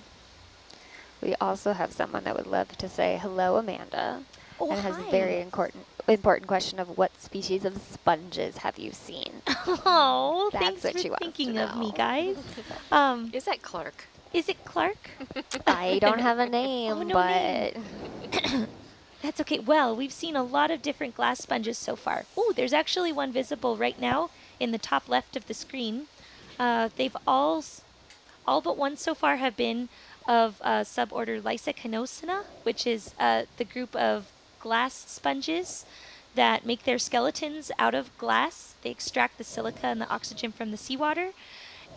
[SPEAKER 3] We also have someone that would love to say hello, Amanda.
[SPEAKER 7] Oh,
[SPEAKER 3] and has a
[SPEAKER 7] hi.
[SPEAKER 3] very important question of what species of sponges have you seen?
[SPEAKER 7] Oh,
[SPEAKER 3] That's
[SPEAKER 7] thanks
[SPEAKER 3] what
[SPEAKER 7] for
[SPEAKER 3] she wants to
[SPEAKER 7] thinking of me,
[SPEAKER 3] know.
[SPEAKER 7] guys.
[SPEAKER 5] Is that Clark?
[SPEAKER 7] Is it Clark?
[SPEAKER 3] I don't have a name,
[SPEAKER 7] Oh, no
[SPEAKER 3] but
[SPEAKER 7] name. That's okay. Well, we've seen a lot of different glass sponges so far. Oh, there's actually one visible right now in the top left of the screen. They've all but one so far have been of suborder Lysokinosina, which is the group of glass sponges that make their skeletons out of glass. They extract the silica and the oxygen from the seawater.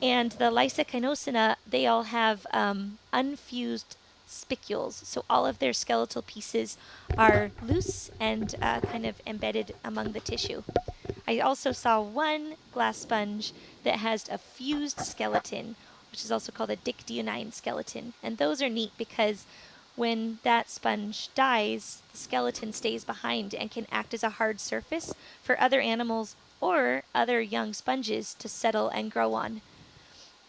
[SPEAKER 7] And the Lysokinosina, they all have unfused spicules. So all of their skeletal pieces are loose and kind of embedded among the tissue. I also saw one glass sponge that has a fused skeleton, which is also called a dictyonine skeleton. And those are neat because when that sponge dies, the skeleton stays behind and can act as a hard surface for other animals or other young sponges to settle and grow on.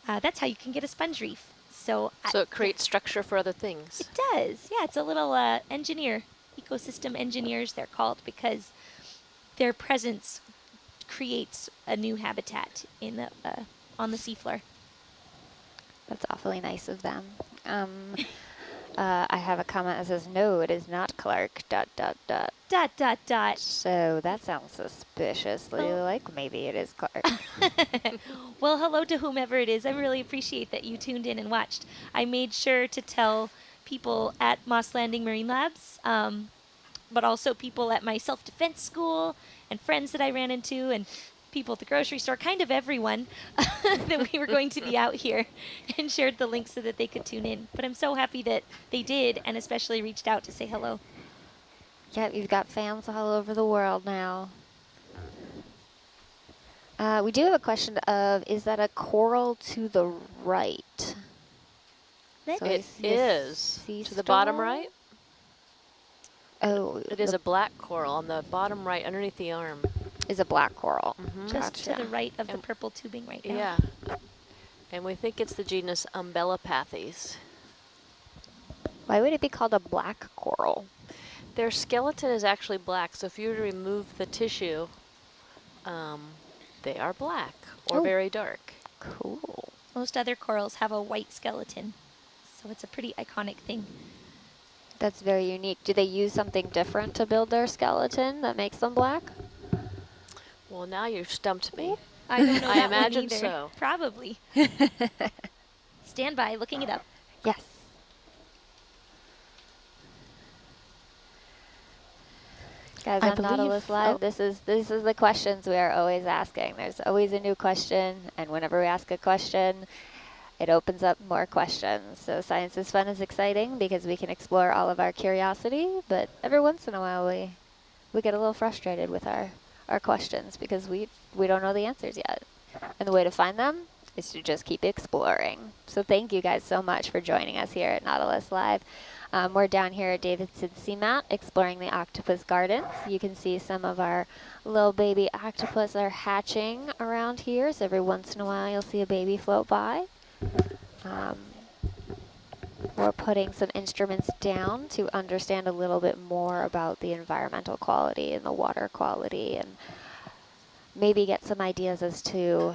[SPEAKER 7] That's how you can get a sponge reef. So
[SPEAKER 5] it creates structure for other things.
[SPEAKER 7] it does. Yeah, it's a little engineer, ecosystem engineers they're called, because their presence creates a new habitat in the on the seafloor.
[SPEAKER 3] That's awfully nice of them. I have a comment that says, no, it is not Clark, ... So that sounds suspiciously like maybe it is Clark.
[SPEAKER 7] Well, hello to whomever it is. I really appreciate that you tuned in and watched. I made sure to tell people at Moss Landing Marine Labs, but also people at my self-defense school and friends that I ran into and people at the grocery store, kind of everyone, that we were going to be out here, and shared the link so that they could tune in. But I'm so happy that they did, and especially reached out to say hello.
[SPEAKER 3] Yeah, you've got fans all over the world now. We do have a question of, is that a coral to the right?
[SPEAKER 7] That
[SPEAKER 3] So
[SPEAKER 5] It is. To the bottom right?
[SPEAKER 3] Oh,
[SPEAKER 5] It is a black coral on the bottom right underneath the arm.
[SPEAKER 3] is a black coral.
[SPEAKER 7] just to
[SPEAKER 3] Gotcha.
[SPEAKER 7] the right of the purple tubing right now.
[SPEAKER 5] Yeah. And we think it's the genus Umbellapathes.
[SPEAKER 3] Why would it be called a black coral?
[SPEAKER 5] Their skeleton is actually black, so if you were to remove the tissue, they are black or very dark.
[SPEAKER 3] Cool.
[SPEAKER 7] Most other corals have a white skeleton, so it's a pretty iconic thing.
[SPEAKER 3] That's very unique. Do they use something different to build their skeleton that makes them black?
[SPEAKER 5] Well, now you've stumped me.
[SPEAKER 7] I don't know
[SPEAKER 5] I
[SPEAKER 7] that
[SPEAKER 5] imagine
[SPEAKER 7] one either.
[SPEAKER 5] so.
[SPEAKER 7] Probably. Stand by, looking it up.
[SPEAKER 3] Yes. Guys,
[SPEAKER 6] I
[SPEAKER 3] on Nautilus
[SPEAKER 6] believe-
[SPEAKER 3] Live,
[SPEAKER 6] oh.
[SPEAKER 3] this is the questions we are always asking. There's always a new question, and whenever we ask a question, it opens up more questions. So Science is Fun is exciting because we can explore all of our curiosity, but every once in a while we get a little frustrated with our questions because we don't know the answers yet. And the way to find them is to just keep exploring. So thank you guys so much for joining us here at Nautilus Live. We're down here at Davidson Seamount exploring the octopus gardens. You can see some of our little baby octopus are hatching around here. So every once in a while you'll see a baby float by. We're putting some instruments down to understand a little bit more about the environmental quality and the water quality, and maybe get some ideas as to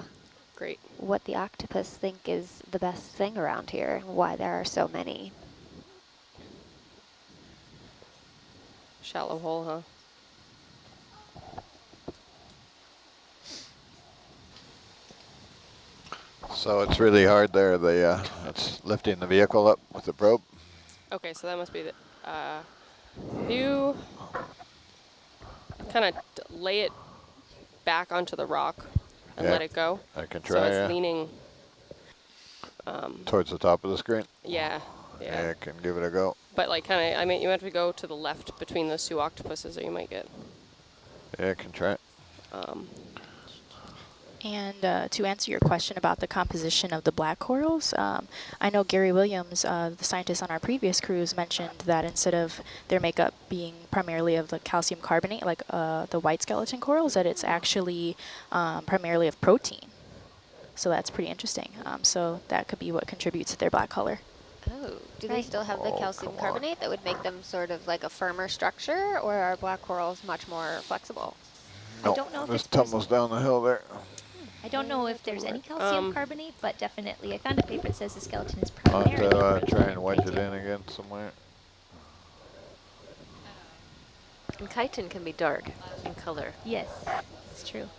[SPEAKER 4] Great.
[SPEAKER 3] what the octopus think is the best thing around here and why there are so many.
[SPEAKER 4] Shallow hole, huh?
[SPEAKER 1] So it's really hard there. It's lifting the vehicle up with the probe.
[SPEAKER 4] Okay, so that must be the, you kind of lay it back onto the rock and
[SPEAKER 1] Yeah,
[SPEAKER 4] let it go.
[SPEAKER 1] I can
[SPEAKER 4] So
[SPEAKER 1] try,
[SPEAKER 4] it's
[SPEAKER 1] yeah.
[SPEAKER 4] leaning,
[SPEAKER 1] Towards the top of the screen.
[SPEAKER 4] yeah.
[SPEAKER 1] Yeah, I can give it a go.
[SPEAKER 4] But like kind of, I mean, you have to go to the left between those two octopuses or you might get,
[SPEAKER 1] Yeah, I can try it.
[SPEAKER 6] And to answer your question about the composition of the black corals, I know Gary Williams, the scientist on our previous cruise, mentioned that instead of their makeup being primarily of the calcium carbonate, like the white skeleton corals, that it's actually primarily of protein. So that's pretty interesting. So that could be what contributes to their black color.
[SPEAKER 3] Oh, do they still have the calcium carbonate that would make them sort of like a firmer structure, or are black corals much more flexible?
[SPEAKER 1] No,
[SPEAKER 7] don't know if
[SPEAKER 1] this
[SPEAKER 7] it's present.
[SPEAKER 1] tumbles down the hill there.
[SPEAKER 7] I don't know if there's any calcium carbonate, but definitely I found a paper that says the skeleton is
[SPEAKER 1] I'll have
[SPEAKER 7] primarily
[SPEAKER 1] to try and wedge it in again somewhere.
[SPEAKER 5] And chitin can be dark in color.
[SPEAKER 7] Yes, it's true.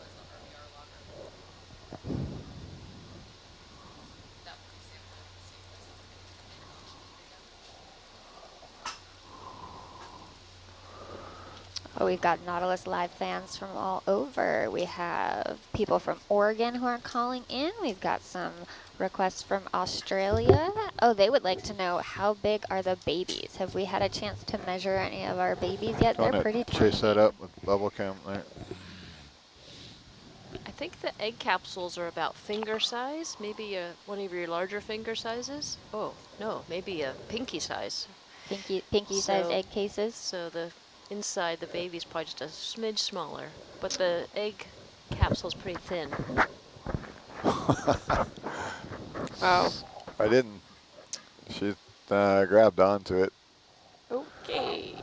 [SPEAKER 3] Oh, we've got Nautilus Live fans from all over. We have people from Oregon who are calling in. We've got some requests from Australia. Oh, they would like to know, how big are the babies? Have we had a chance to measure any of our babies yet? They're pretty tiny.
[SPEAKER 1] Chase that up with bubble cam there.
[SPEAKER 5] think the egg capsules are about finger size, maybe one of your larger finger sizes. Oh, no, maybe a pinky size.
[SPEAKER 3] Pinky size egg cases.
[SPEAKER 5] So the inside, the baby's probably just a smidge smaller, but the egg capsule's pretty thin.
[SPEAKER 4] Oh.
[SPEAKER 1] I didn't. She grabbed onto it.
[SPEAKER 4] Okay.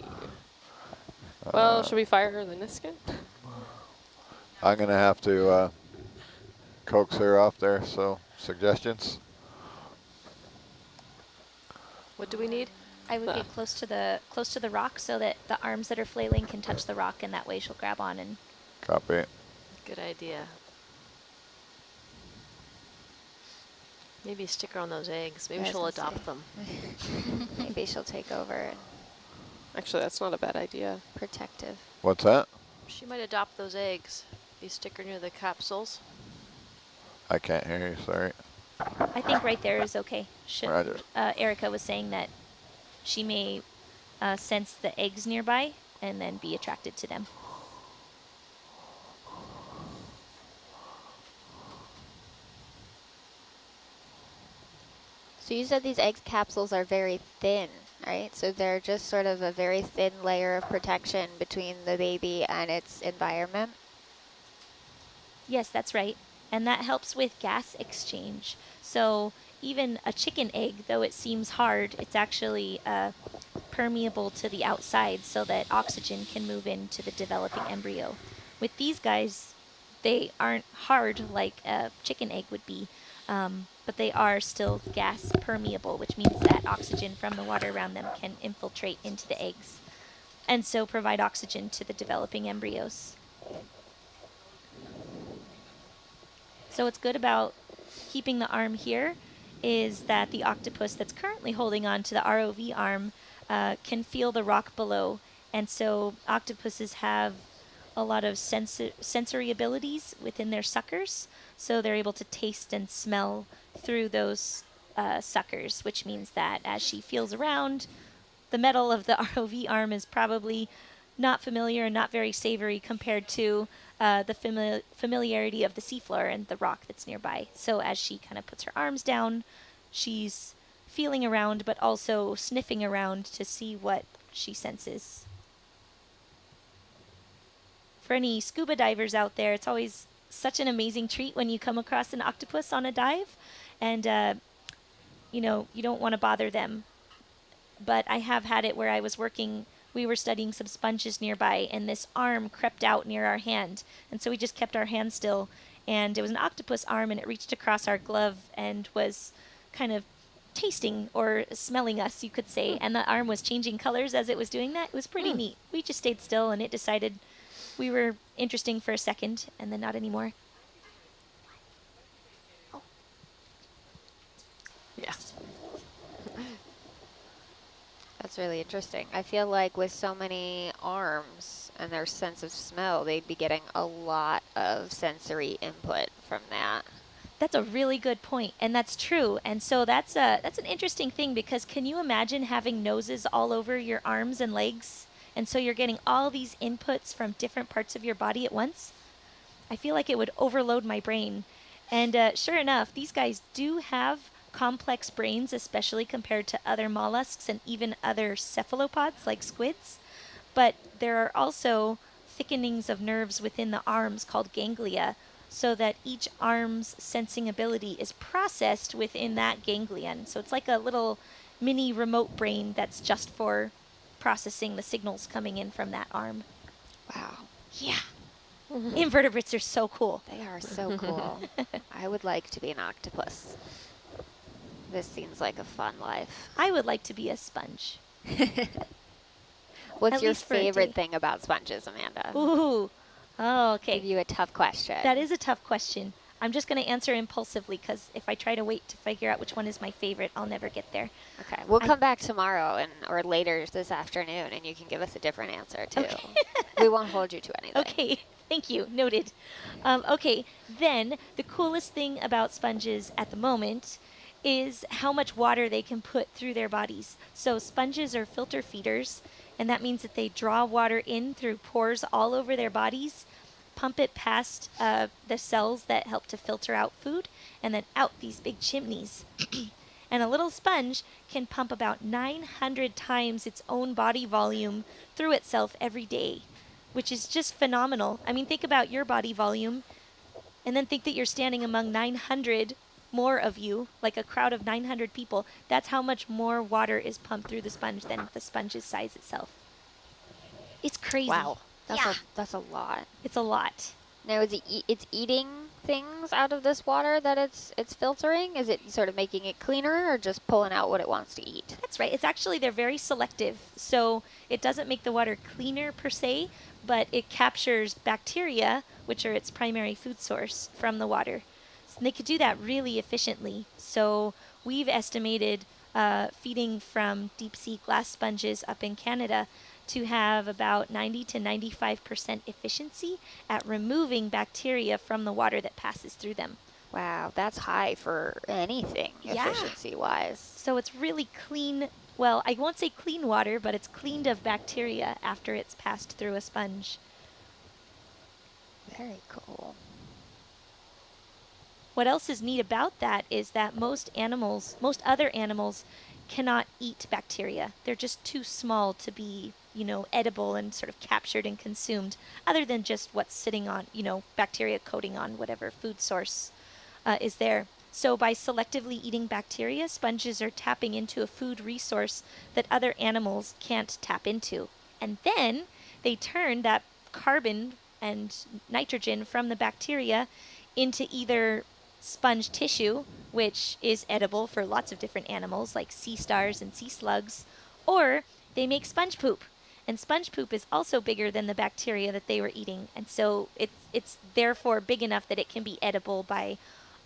[SPEAKER 4] Well, should we fire her the Niskin?
[SPEAKER 1] I'm going to have to coax her off there, so suggestions?
[SPEAKER 5] What do we need?
[SPEAKER 7] I would get close to the rock so that the arms that are flailing can touch the rock, and that way she'll grab on and.
[SPEAKER 1] Copy.
[SPEAKER 5] Good idea. Maybe stick her on those eggs. Maybe she'll adopt them.
[SPEAKER 3] Maybe she'll take over and
[SPEAKER 4] Actually, that's not a bad idea.
[SPEAKER 3] protective.
[SPEAKER 1] What's that?
[SPEAKER 5] She might adopt those eggs. If you stick her near the capsules.
[SPEAKER 1] I can't hear you, sorry.
[SPEAKER 7] I think right there is okay.
[SPEAKER 1] Roger.
[SPEAKER 7] Erica was saying that she may sense the eggs nearby and then be attracted to them.
[SPEAKER 3] So you said these egg capsules are very thin, right? So they're just sort of a very thin layer of protection between the baby and its environment?
[SPEAKER 7] Yes, that's right. And that helps with gas exchange. So even a chicken egg, though it seems hard, it's actually permeable to the outside so that oxygen can move into the developing embryo. With these guys, they aren't hard like a chicken egg would be, but they are still gas permeable, which means that oxygen from the water around them can infiltrate into the eggs and so provide oxygen to the developing embryos. So what's good about keeping the arm here is that the octopus that's currently holding on to the ROV arm can feel the rock below. And so octopuses have a lot of sensory abilities within their suckers. So they're able to taste and smell through those suckers, which means that as she feels around, the metal of the ROV arm is probably not familiar and not very savory compared to the familiarity of the seafloor and the rock that's nearby. So as she kind of puts her arms down, she's feeling around, but also sniffing around to see what she senses. For any scuba divers out there, it's always such an amazing treat when you come across an octopus on a dive, and you know, you don't want to bother them. But I have had it where I was working. We were studying some sponges nearby, and this arm crept out near our hand. And so we just kept our hand still, and it was an octopus arm, and it reached across our glove and was kind of tasting or smelling us, you could say. And the arm was changing colors as it was doing that. It was pretty neat. We just stayed still, and it decided we were interesting for a second, and then not anymore.
[SPEAKER 5] Yeah.
[SPEAKER 3] That's really interesting. I feel like with so many arms and their sense of smell, they'd be getting a lot of sensory input from that.
[SPEAKER 7] That's a really good point, and that's true. And so that's an interesting thing, because can you imagine having noses all over your arms and legs? And so you're getting all these inputs from different parts of your body at once? I feel like it would overload my brain. And sure enough, these guys do have complex brains, especially compared to other mollusks and even other cephalopods like squids. But there are also thickenings of nerves within the arms called ganglia, so that each arm's sensing ability is processed within that ganglion. So it's like a little mini remote brain that's just for processing the signals coming in from that arm.
[SPEAKER 3] Wow.
[SPEAKER 7] Yeah. Invertebrates are so cool.
[SPEAKER 3] They are so cool. I would like to be an octopus. This seems like a fun life.
[SPEAKER 7] I would like to be a sponge.
[SPEAKER 3] What's
[SPEAKER 7] At
[SPEAKER 3] your
[SPEAKER 7] least for a day.
[SPEAKER 3] favorite thing about sponges, Amanda?
[SPEAKER 7] Ooh. Oh, okay.
[SPEAKER 3] Give you a tough question.
[SPEAKER 7] That is a tough question. I'm just going to answer impulsively, because if I try to wait to figure out which one is my favorite, I'll never get there.
[SPEAKER 3] Okay, we'll come back tomorrow or later this afternoon, and you can give us a different answer, too.
[SPEAKER 7] Okay.
[SPEAKER 3] We won't hold you to anything.
[SPEAKER 7] Okay, thank you. Noted. Okay, then the coolest thing about sponges at the moment is how much water they can put through their bodies. So sponges are filter feeders, and that means that they draw water in through pores all over their bodies, pump it past the cells that help to filter out food, and then out these big chimneys. And a little sponge can pump about 900 times its own body volume through itself every day, which is just phenomenal. I mean, think about your body volume, and then think that you're standing among 900 more of you, like a crowd of 900 people. That's how much more water is pumped through the sponge than the sponge's size itself. It's crazy.
[SPEAKER 5] Wow.
[SPEAKER 3] That's a lot.
[SPEAKER 7] It's a lot.
[SPEAKER 3] Now, is it's eating things out of this water that it's filtering? Is it sort of making it cleaner, or just pulling out what it wants to eat?
[SPEAKER 7] That's right. It's actually, they're very selective. So it doesn't make the water cleaner per se, but it captures bacteria, which are its primary food source, from the water. And they could do that really efficiently. So we've estimated feeding from deep sea glass sponges up in Canada to have about 90 to 95% efficiency at removing bacteria from the water that passes through them.
[SPEAKER 3] Wow, that's high for anything,
[SPEAKER 7] Yeah.
[SPEAKER 3] efficiency-wise.
[SPEAKER 7] So it's really clean. Well, I won't say clean water, but it's cleaned of bacteria after it's passed through a sponge.
[SPEAKER 3] Very cool.
[SPEAKER 7] What else is neat about that is that most other animals cannot eat bacteria. They're just too small to be, edible and sort of captured and consumed, other than just what's sitting on, bacteria coating on whatever food source is there. So by selectively eating bacteria, sponges are tapping into a food resource that other animals can't tap into. And then they turn that carbon and nitrogen from the bacteria into either sponge tissue, which is edible for lots of different animals like sea stars and sea slugs, or they make sponge poop. And sponge poop is also bigger than the bacteria that they were eating, and so it's therefore big enough that it can be edible by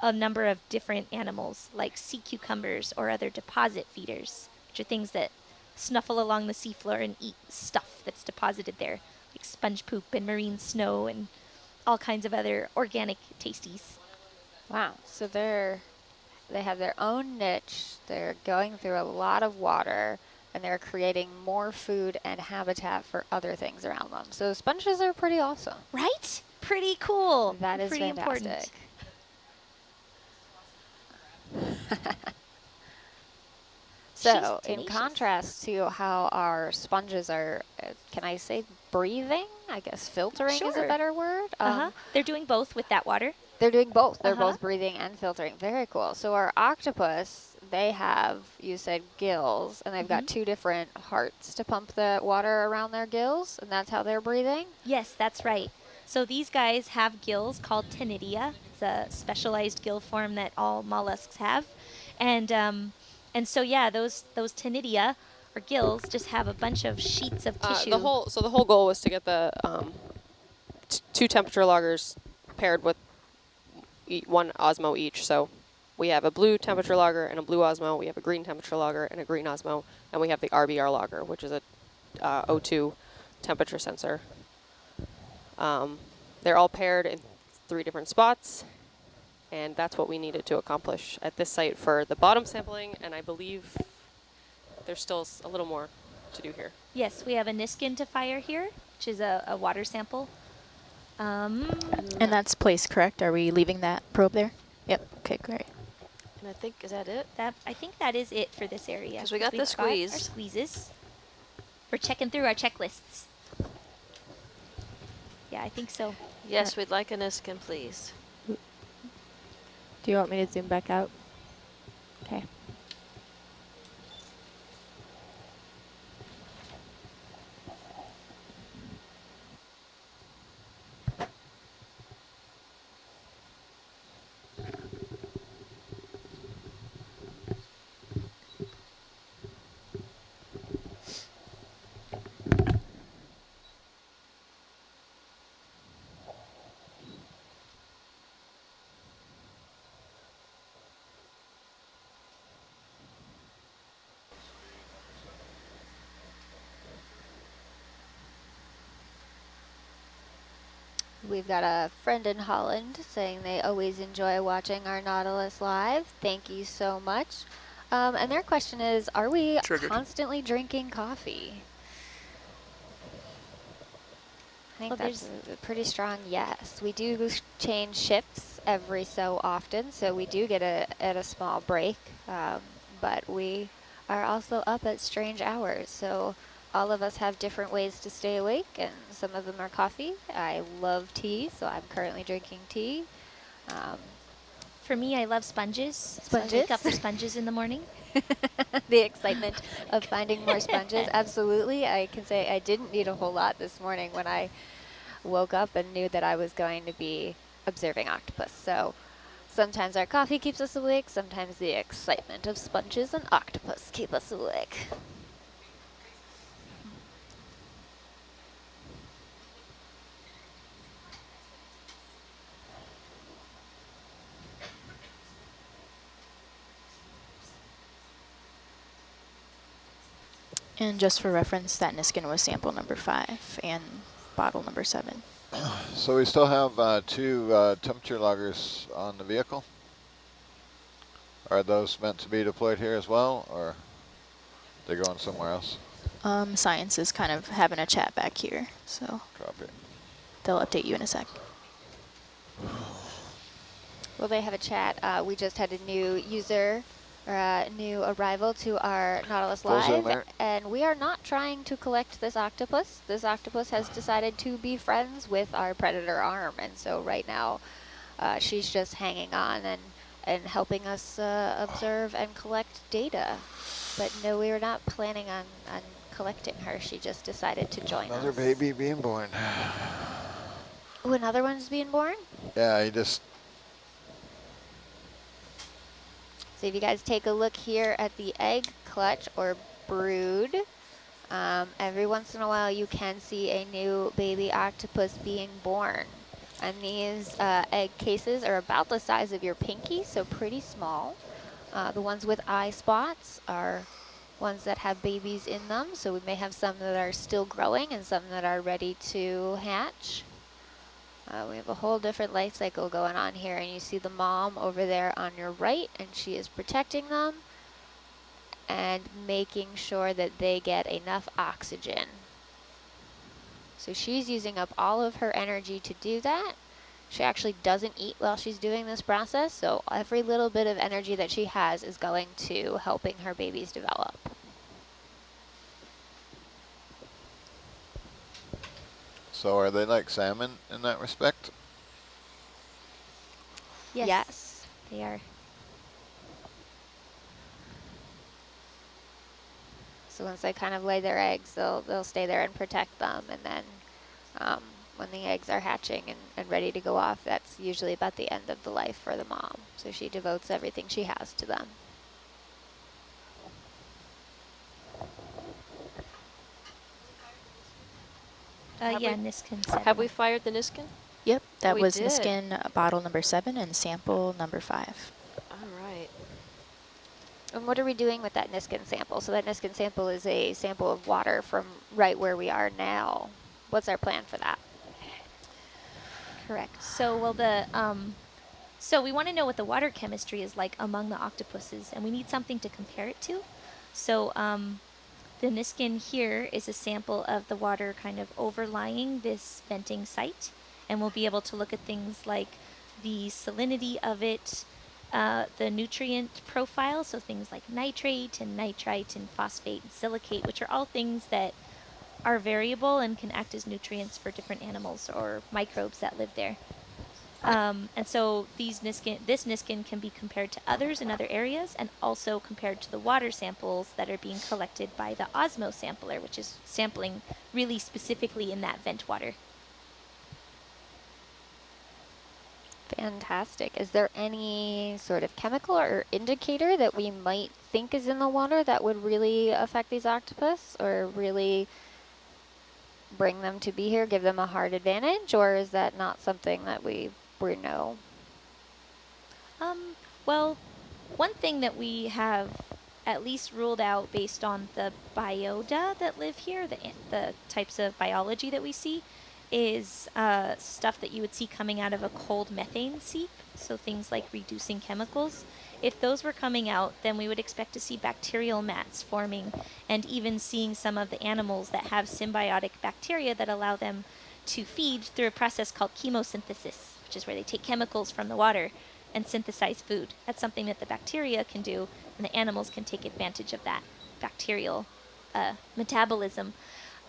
[SPEAKER 7] a number of different animals like sea cucumbers or other deposit feeders, which are things that snuffle along the seafloor and eat stuff that's deposited there, like sponge poop and marine snow and all kinds of other organic tasties.
[SPEAKER 3] Wow, so they have their own niche, they're going through a lot of water, and they're creating more food and habitat for other things around them. So sponges are pretty awesome.
[SPEAKER 7] Right? Pretty cool.
[SPEAKER 3] That is
[SPEAKER 7] pretty
[SPEAKER 3] fantastic.
[SPEAKER 7] important.
[SPEAKER 3] So,
[SPEAKER 7] She's
[SPEAKER 3] in
[SPEAKER 7] tenacious.
[SPEAKER 3] contrast to how our sponges are, can I say breathing? I guess filtering is a
[SPEAKER 7] Sure.
[SPEAKER 3] better word.
[SPEAKER 7] They're doing both with that water.
[SPEAKER 3] They're doing both. They're
[SPEAKER 7] Uh-huh.
[SPEAKER 3] both breathing and filtering. Very cool. So our octopus, they have, you said, gills, and they've got two different hearts to pump the water around their gills, and that's how they're breathing?
[SPEAKER 7] Yes, that's right. So these guys have gills called ctenidia. It's a specialized gill form that all mollusks have. And so, yeah, those ctenidia, or gills, just have a bunch of sheets of tissue.
[SPEAKER 4] The whole goal was to get the two temperature loggers paired with one osmo each. So we have a blue temperature logger and a blue osmo. We have a green temperature logger and a green osmo. And we have the RBR logger, which is a O2 temperature sensor. They're all paired in 3 different spots. And that's what we needed to accomplish at this site for the bottom sampling. And I believe there's still a little more to do here.
[SPEAKER 7] Yes, we have a Niskin to fire here, which is a water sample.
[SPEAKER 6] And that's placed, correct? Are we leaving that probe there? Yep. Okay, great.
[SPEAKER 5] And I think, is that it?
[SPEAKER 7] I think that is it for this area.
[SPEAKER 5] 'Cause we got the
[SPEAKER 7] We've
[SPEAKER 5] squeeze.
[SPEAKER 7] our squeezes. We're checking through our checklists. Yeah, I think so.
[SPEAKER 5] Yes, we'd like a Niskin, please.
[SPEAKER 2] Do you want me to zoom back out? Okay.
[SPEAKER 3] We've got a friend in Holland saying they always enjoy watching our Nautilus live. Thank you so much. And their question is, are we constantly drinking coffee? I think
[SPEAKER 7] Well,
[SPEAKER 3] that's a pretty strong yes. We do change shifts every so often, so we do get a small break, but we are also up at strange hours. So all of us have different ways to stay awake, and some of them are coffee. I love tea, so I'm currently drinking tea.
[SPEAKER 7] For me, I love sponges. So I
[SPEAKER 3] Sponges?
[SPEAKER 7] wake up for sponges in the morning.
[SPEAKER 3] The excitement of finding more sponges. Absolutely. I can say I didn't need a whole lot this morning when I woke up and knew that I was going to be observing octopus. So sometimes our coffee keeps us awake, sometimes the excitement of sponges and octopus keep us awake.
[SPEAKER 6] And just for reference, that Niskin was sample number 5 and bottle number 7.
[SPEAKER 1] So we still have 2 temperature loggers on the vehicle. Are those meant to be deployed here as well, or they going somewhere else?
[SPEAKER 6] Science is kind of having a chat back here, so
[SPEAKER 1] Copy.
[SPEAKER 6] they'll update you in a sec.
[SPEAKER 3] Well, they have a chat. We just had a new user, or a new arrival to our Nautilus
[SPEAKER 1] Full zoom
[SPEAKER 3] Live,
[SPEAKER 1] there.
[SPEAKER 3] and we are not trying to collect this octopus. This octopus has decided to be friends with our predator arm, and so right now she's just hanging on and helping us observe and collect data. But no, we were not planning on collecting her. She just decided to join
[SPEAKER 1] Another
[SPEAKER 3] us.
[SPEAKER 1] baby being born.
[SPEAKER 3] Ooh, another one's being born?
[SPEAKER 1] Yeah, he just...
[SPEAKER 3] So if you guys take a look here at the egg clutch or brood, every once in a while you can see a new baby octopus being born. And these egg cases are about the size of your pinky, so pretty small. The ones with eye spots are ones that have babies in them, so we may have some that are still growing and some that are ready to hatch. We have a whole different life cycle going on here, and you see the mom over there on your right, and she is protecting them and making sure that they get enough oxygen. So she's using up all of her energy to do that. She actually doesn't eat while she's doing this process, so every little bit of energy that she has is going to helping her babies develop.
[SPEAKER 1] So are they like salmon in that respect?
[SPEAKER 3] Yes, they are. So once they kind of lay their eggs, they'll stay there and protect them, and then when the eggs are hatching and ready to go off, that's usually about the end of the life for the mom. So she devotes everything she has to them.
[SPEAKER 7] Yeah, Niskin 7.
[SPEAKER 5] Have we fired the Niskin?
[SPEAKER 6] Yep, that
[SPEAKER 5] we
[SPEAKER 6] was
[SPEAKER 5] did.
[SPEAKER 6] Niskin bottle number 7 and sample number 5.
[SPEAKER 5] All right.
[SPEAKER 3] And what are we doing with that Niskin sample? So that Niskin sample is a sample of water from right where we are now. What's our plan for that?
[SPEAKER 7] Correct. So, well, so we want to know what the water chemistry is like among the octopuses, and we need something to compare it to. So, the Niskin here is a sample of the water kind of overlying this venting site, and we'll be able to look at things like the salinity of it, the nutrient profile, so things like nitrate and nitrite and phosphate and silicate, which are all things that are variable and can act as nutrients for different animals or microbes that live there. And so this Niskin can be compared to others in other areas and also compared to the water samples that are being collected by the Osmo sampler, which is sampling really specifically in that vent water.
[SPEAKER 3] Fantastic. Is there any sort of chemical or indicator that we might think is in the water that would really affect these octopus or really bring them to be here, give them a hard advantage, or is that not something that we know?
[SPEAKER 7] Well, one thing that we have at least ruled out based on the biota that live here, the types of biology that we see, is stuff that you would see coming out of a cold methane seep, so things like reducing chemicals. If those were coming out, then we would expect to see bacterial mats forming and even seeing some of the animals that have symbiotic bacteria that allow them to feed through a process called chemosynthesis, which is where they take chemicals from the water and synthesize food. That's something that the bacteria can do, and the animals can take advantage of that bacterial metabolism.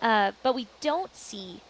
[SPEAKER 7] But we don't see